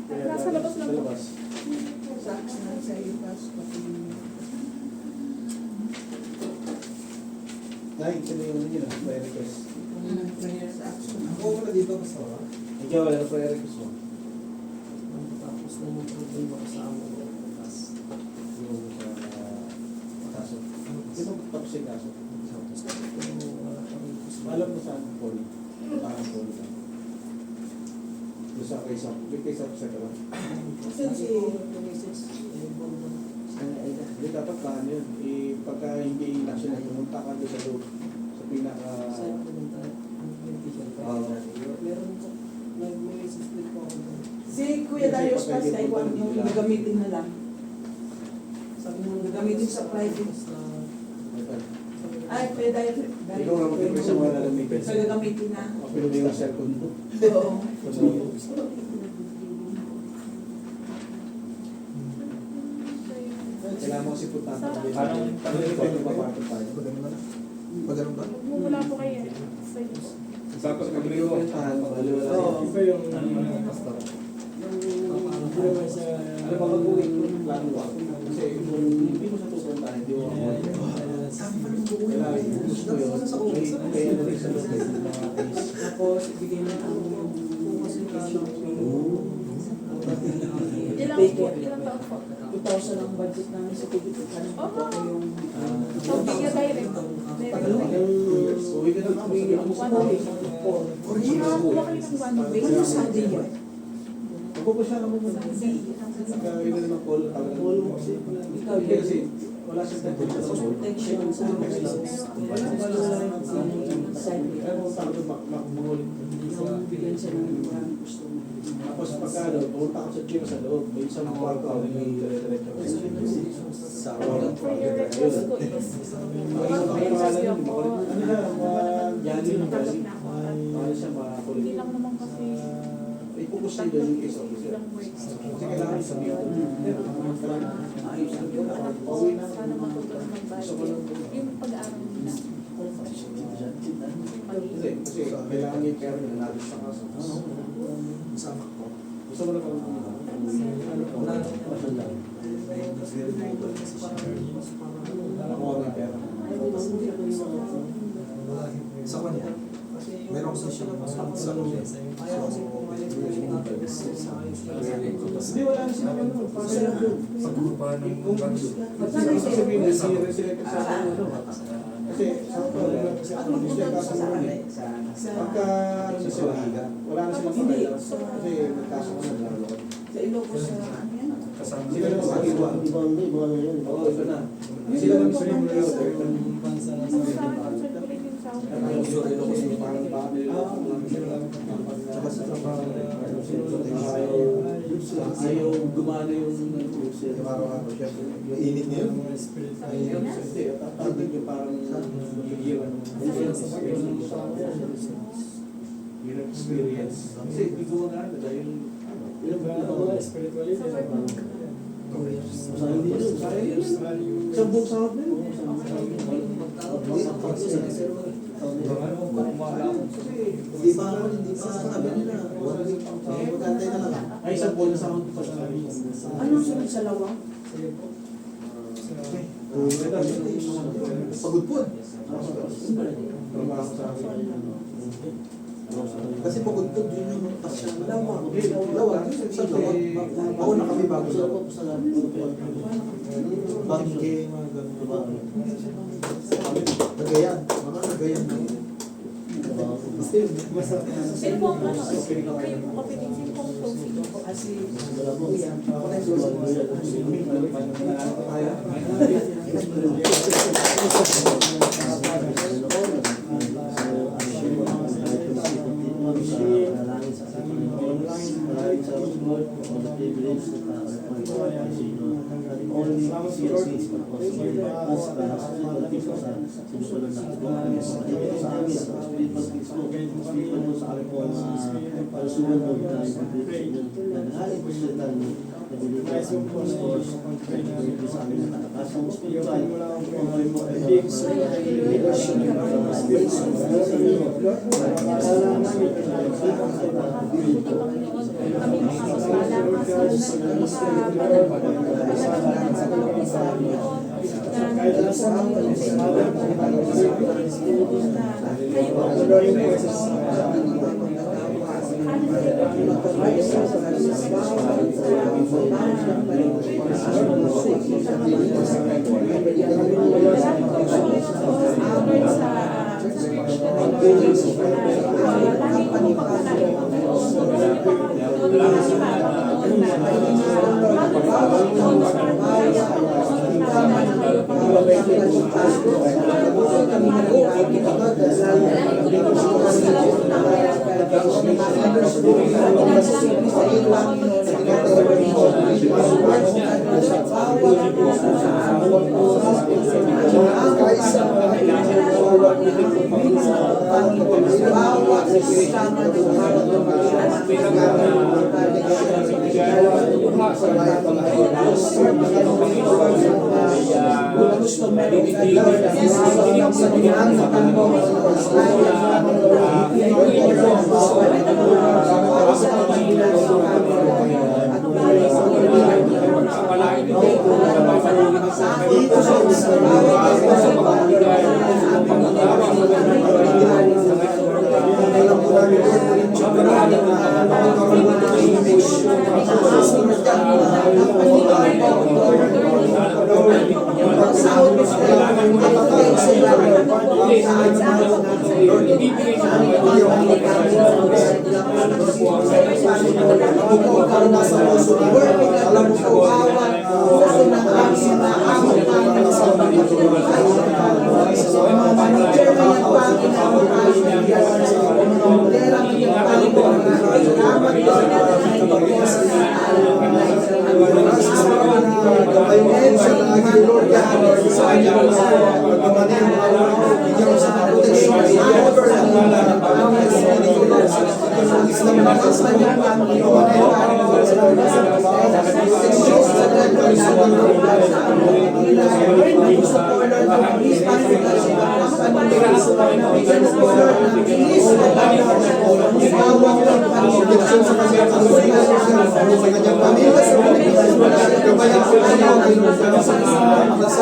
Nasa labas lang po. Sa iyo, Pastor. Dahil ito na yung yun, prayer request. Sa action. Ako na dito, Pastor. Ikaw, wala na prayer request mo. Tapos na yung problema ko sa amo ko. Tapos, Yung kaso. Sino tapos yung kaso? wala pa rin po sa- Alam mo saan Paul? Saan Paul ka? Doon sa kay Sap sa ka lang. Saan si Hindi dapat paano yun. Pagka hindi national, pumunta ka doon sa loob. Sa pinaka... Meron po. Nag-message din po ako doon. Si Kuya Darius Pas kay Juan yung gagamitin na lang. Sabi mo, Gagamitin sa private. Ay, Kuya Darius. Ikaw nga mag-request sa mga lalamitin. Sa gagamitin na. Pero may yung cellphone mo. Oo. Kailangan mo kasi punta ka. Parang papatod tayo. Pagano'n ba? Mumula po kayo. Sa iyo. Tapos magliw ko. Iba yung pastor. Yung sa... Ano ba mag-uwi ko? Plano ba? Kasi kung hindi mo sa pupunta, hindi mo ako. Kailangan gusto ko yun. Kaya ano rin sa loob ng mga case. Tapos, ibigay mo ang Ilang po? Ilang taon po? 2,000 ang budget namin sa Pilipinas. Ito ko yung... So, bigyan direct. Uwi ka na kami. Ako sa uwi. Kuha kayo ng one way. Ano sa Adia? Ako pa siya naman muna. Pagka yun na naman call. Call mo kasi. Ikaw Hindi yun. kasi wala siyang tempo sa call. Protection sa Pero sabi ko, makumulit. bigyan siya ng maraming gusto mo. Tapos pagka ano, pumunta ka sa gym sa loob, may isang kwarto ako yung dire-diretso. Sa walang Prayer request ko is interview po. Ano na, yan yung Natanggap na ako. Ano siya makakulit. Hindi lang naman kasi Ipupush nila yung case officer. ilang words. Kasi kailangan sabihin ko. Ayos na yun. Tapos, sana matutunan mag-budget. Yung pag-aaral nila. Hindi, kasi kailangan niya yung pera na knowledge sa kaso. Sama ko. Gusto mo na kung Wala na. nakuha mo yung pera. Sa kanya. Meron kasi siya sa loob. Hindi, wala na sila ano. Pagkupa ng Sasabihin mo, si-reselect sa ano. Kasi sa pagka ano sila, wala na silang pakailan. Kasi nagkaso ko sa lalo. Sa Ilocos sa ano yan? Sila naman sa iwa. Oo, ito na. Sila naman sa iwa. Sa concern ko rin yung sound. Parang ba nila. Ayaw gumana yung Araw-araw siya. Yung init niya. Mga spirit na Hindi, tatawag yung parang yung experience. Kasi hindi gumagana dahil mga spirituality. sa buong sahod na yun. Hindi pa sabi nila. Magantay na lang. Ay, isang buwan na sahod pa sa amin. Anong sunod sa lawang? Pagudpod. Trabaho sa amin. Kasi pagudpod yun yung pasya. Lawang. Lawag. Sa lawag. Mauna kami bago sa lawag. Bangke, mga ganun. Nagayan. Mga nagayan na yun. Sino po ang kayo po kapitin? Sino po ang closing? Kasi, kuya, ako na Kami makakasalamat sa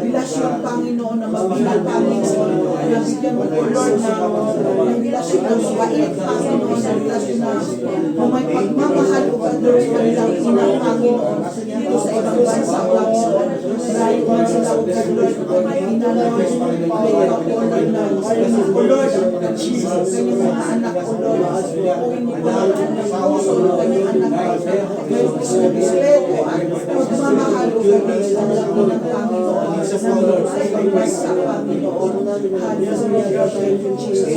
relasyon, Panginoon, na mabilang, Panginoon, nabigyan mo po, Lord, ng relasyon na mabait, Panginoon, na relasyon na may pagmamahal o Lord, sa kanilang inang, Panginoon, dito sa ibang bansa, Panginoon. Marami man sila o Lord, may pinalawin, may kapulad na o Lord, kanyang mga anak o Lord, kung hindi po puso ng kanyang anak, may respeto at pagmamahal o Lord, sa kanilang Panginoon. Sa ibang bansa, Panginoon. Hallelujah. Thank you, Jesus.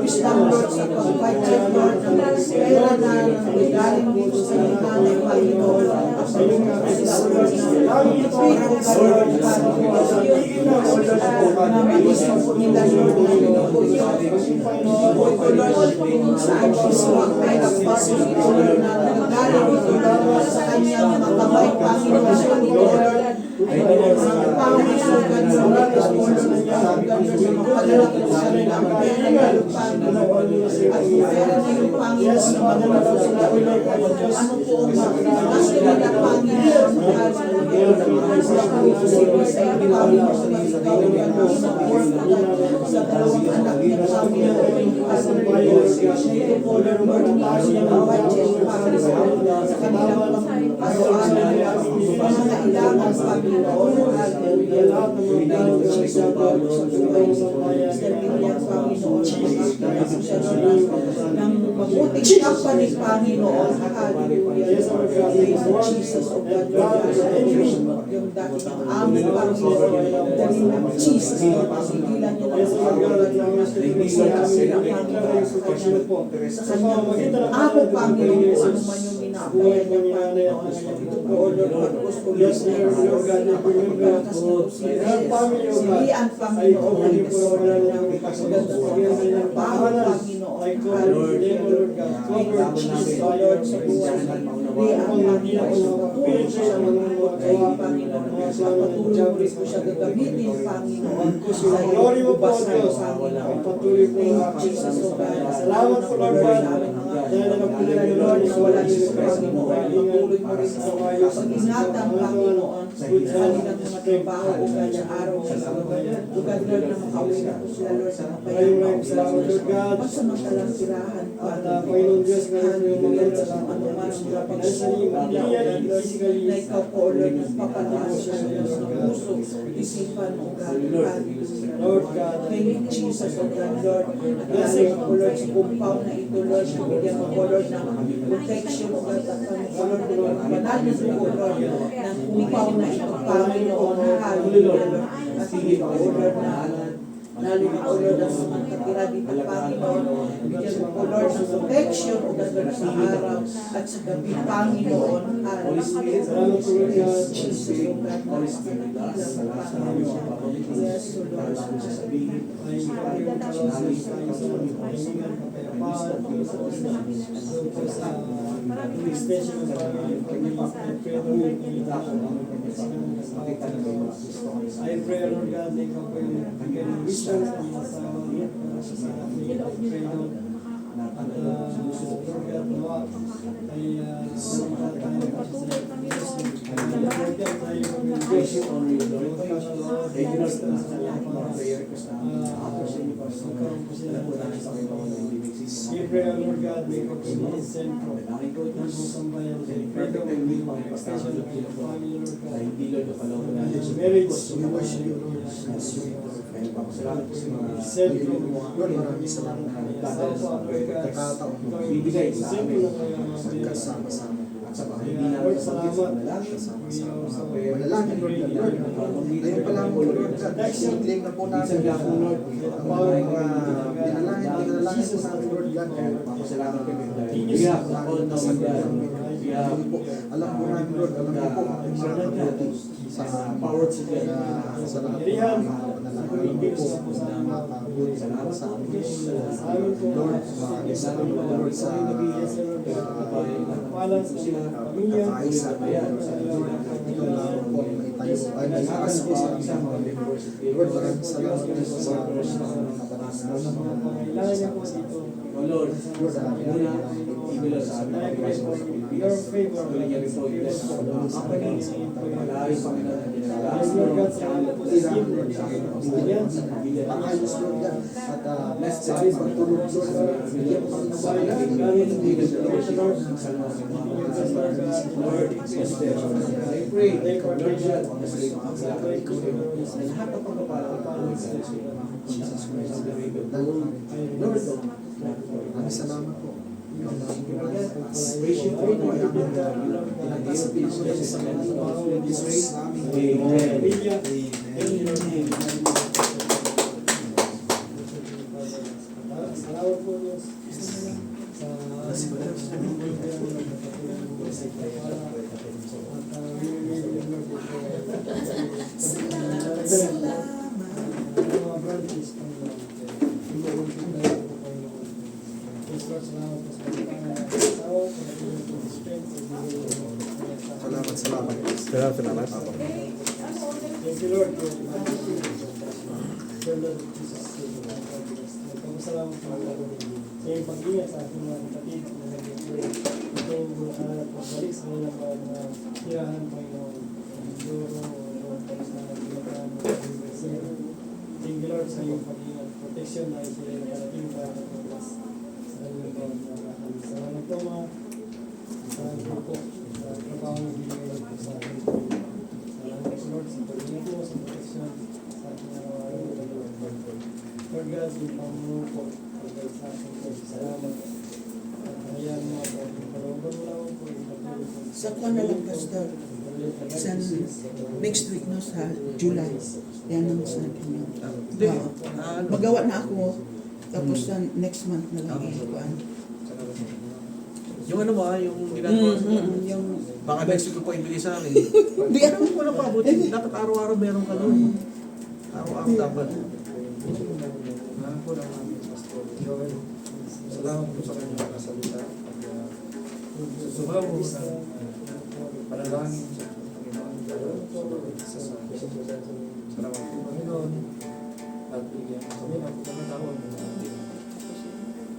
Wisdom, Lord, sa pag-budget, Lord, ng pera na galing dito sa nanay, Panginoon. Sila, Lord, na ipit o Lord, na maisip po nila, Lord, na inupuyo. Inupuyo, Lord, kung saan siswag pera, Panginoon, na galing dito, Lord, sa kanyang makamay, Panginoon, Lord. Panginoon, mapalalaki sa kanila ang pera na Panginoon. At yung pera na yung Panginoon na magalala sila ulit. Ano po ang gasto nila, Panginoon? Sila po iposible sa iyo, Panginoon, sa ikaw ang sa dalawang anak ni Panginoon. Ito po, Lord, hindi ang budget, Panginoon, sa kanilang araw-araw. Pangangailangan, Panginoon. Hallelujah. Thank you, Jesus, Lord, sa buhay sa Biblia, Panginoon, ng mabuting kapwa ni Panginoon. Hallelujah. Thank you, Jesus, O God, yung dati ng amin, Panginoon, dahil ng Jesus, Lord, pasigilan niyo lang sa sa kanyang ako, Panginoon, ano man yung minabuhay niya, Panginoon. Ito po, Lord, pagkos ko yung pagkakas niyo, silian, Panginoon, ang kasama ng maganda sa kanyang baho, Panginoon. Hallelujah, Lord. Thank you, Jesus, O Lord, sa buhay. Silian, Panginoon, patuloy ko siya magmamagay, Panginoon. Patuloy ko rin ko siya gagamitin, Panginoon. Sa iyo, ubas na ito, Panginoon. Thank you, Jesus, O God. Salamat po, Lord, sa aming mga Lord, na wala niyo sa Panginoon. Patuloy mo rin sa pag-ingatan, Panginoon. Sa kanilang mga trabaho, o God, sa araw sa o God, Lord, na makauwi na po sila, Lord, sa kapayapaan sa pansamantalang tirahan, Panginoon. Hallelujah, sa ano man ang mga pagsusunod na ikaw po, Lord, nagpapalakas sa puso, isipan, o God, Lord God. Thank you, Jesus, O God, Lord. At lalay mo, Lord, sa compound na ito, Lord, na bigyan mo, Lord, ng protection, O God, at Lord, manalo po, Lord, ng compound na ito, Panginoon, hallelujah, Lord. At hindi po, Lord, na lalo na po, Lord, ang mga katira dito, Panginoon. Bigyan mo Lord, sa protection o gano'n sa araw at sa gabi, Panginoon, Holy Spirit, Salamat po Lord God. Jesus, O God, Holy Spirit, salamat sa aming mga pamamagitan. Yes, O Lord. Tayo sa sasabihin. Ay, Panginoon, kalawin tayo sa pagkalingan, kapayapaan, doon po sa extension ng I pray, Lord God, na ikaw po yung bigyan ng wisdom sa mga asawa sa ating pray, Lord. At Lord God, nawa ay sumpa tayo kasi sa Diyos. Lord God, tayo mag-gracious on you, Lord. Thank you, Lord, sa kanyang prayer ko sa magkaroon po sila ng we pray, Lord God, may ikaw po yung sentro ng buong sambayan. Pray ko may mga extension of your family, Lord God. Marriage, we worship you, Lord. Salamat po sa mga Sentro, Lord, maraming salamat na nagdadala sa pagkakataon bibigay sa amin magkasama-sama at sa mga hindi namin manalangin sa mga prayer manalangin Lord ngayon pa lang Lord i-claim na po namin Lord ang mga dinalangin po namin Lord God papasalamat kami dahil alam po namin Lord alam po po ang mga kabuti sa power to God sa lahat ng mga panalangin po na makabuti salamat sa amin Lord sa Lord sa kakaisa Lord ikaw na po may tayo ay nalakas po sa isang mga members Lord maraming salamat po sa mga kapanasan sa mga kailangan po dito. Lord muna ibigay sa amin ang Pilipinas Your favor, tuloy niya rin po yung sa mga company malayo pa rin natin Yes, Lord God, salamat po sa team, Lord. Bigyan, pangayos Lord God at bless sa amin pagtulog, Lord God. Bigyan po kami ng bayan, galing ng Lord. Lord, I pray, Lord God, sa lahat ng pagpapalang Jesus Christ, Lord, maraming salamat po. Praise you for the Salamat po Diyos. Salamat. Thank you, Lord. Salamat po sa iyong pag-ingat sa ating mga kapatid na nag-pray. Ito yung bukalat at balik sa ilang mga tirahan, Panginoon. Duro, tapos na nagbilakan. Thank you, Lord, sa iyong pag-ingat. Protection na sila yung nakarating para natulas. Salamat po mga salamat po sa trabaho ng binigay po sa ating salamat po, Lord, sa pag-ingat mo sa protection sa ating araw-araw. Lord God, yung Panginoon po, pagkay sa akin po, salamat. At hayaan mo po, palawagan mo lang po, Sa kuwan na lang, Pastor. Isang next week no, sa July. Yan ang sabi niyo. Magawa na ako. Tapos sa next month na lang ang kuwan. Yung ano mo yung ginagawa Yung baka next week ko pa ibigay sa akin. Di Ano mo na pa, buti dapat araw-araw meron ka doon. Araw-araw dapat. Salamat po sa kanyang kasalita. Susubaw sa panalangin sa Panginoon. Salamat po Panginoon. At bigyan kami ng pagkakataon na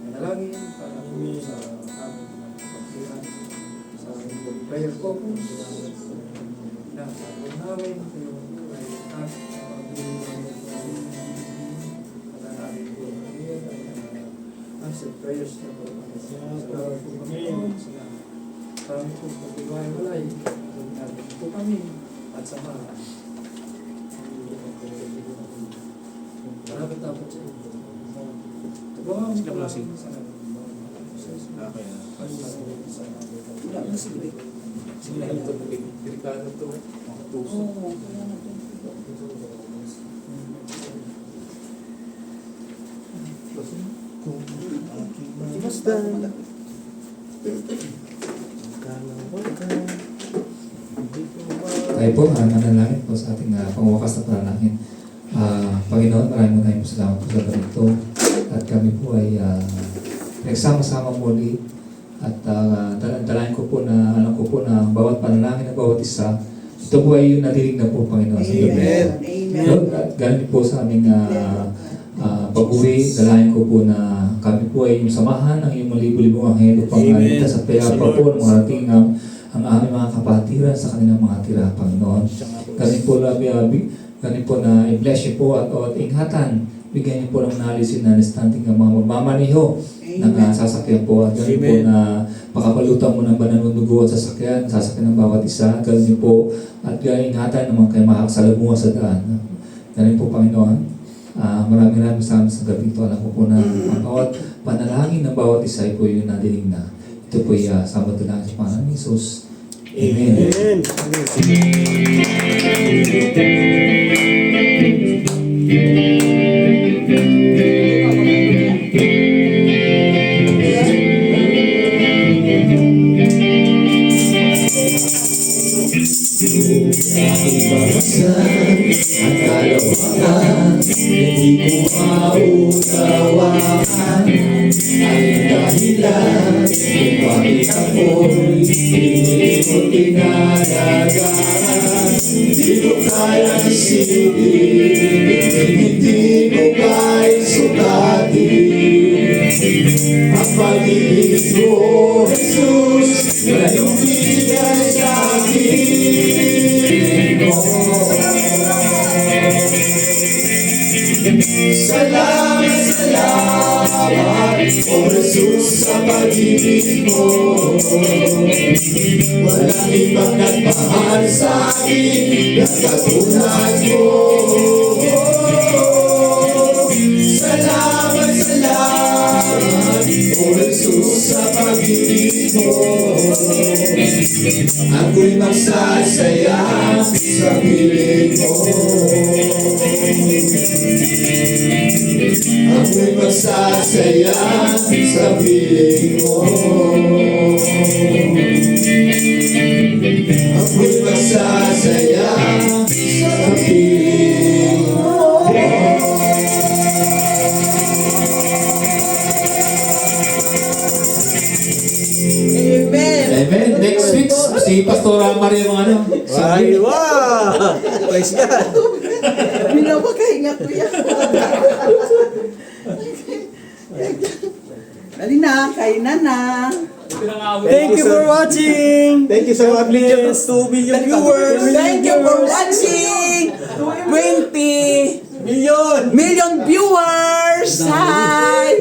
manalangin para po sa aming pagkakataon sa aming prayer focus na pag-namin kayo ay at answer prayers na po. Salamat po Panginoon. Kami po pag-iwalay. Natin po kami at samahan. Maraming tapos sa inyo. Tubuhan Sila blessing. Okay. wala na si Rick. Sila ito po. Delikado ito. Puso. Oo, kaya natin. Kung Basta. Tayo po, manalangin po sa ating pangwakas na panalangin. Panginoon, maraming po salamat po sa gabi ito. At kami po ay nagsama-sama muli. At dalangin ko po na, alam ko po na bawat panalangin ng bawat isa, ito po ay nadinig na po, Panginoon, sa gabi ito. Amen. At galing po sa aming pag-uwi, dalangin ko po na kami po ay yung samahan ng iyong libo-libong anghel upang ligtas at payapa po ng mga rating ang aming mga kapatiran sa kanilang mga tira, Panginoon. Ganun po na i-bless niyo po at ingatan. Bigyan niyo po ng nalisin na understanding ng mga magmamaniho ng sasakyan po. At ganun po na pakapalutan mo ng banal ng dugo at sasakyan ng bawat isa. Ganun niyo po at ingatan ng mga kayo makakasalubungan sa daan. Ganun po, Panginoon. Maraming salamat sa gabi ito. Alam ko po na ang bawat panalangin ng bawat isa ay po yung nadinig na. Ito po ay sabat lang sa Panginoon ni Jesus. Amen. Ang kalawakan, hindi ko maunawaan ang dahilan kung bakit ako'y hindi mo tinalagaan. Hindi ko kaya isipin, hindi ko kaya sukatin ang pag-ibig mo, Jesus, na iyong bigay sa akin. Salamat, salamat, O Jesus, sa pag-ibig mo. Walang ibang nagmahal sa akin na katulad mo. Salamat, salamat, O Jesus, sa pag-ibig mo. Ako'y magsasaya sa piling mo. Ako'y magsasaya sa piling mo. Ako'y magsasaya sa piling mo. Amen. Amen. Next week, si Pastora Maria mga ano. Ay, wow! Praise God! Minapakahinga ko yan. Dali na, kain na. Thank you for watching. Thank you so much, Legion of 2 million viewers! Thank you for watching. 20 million viewers. Hi.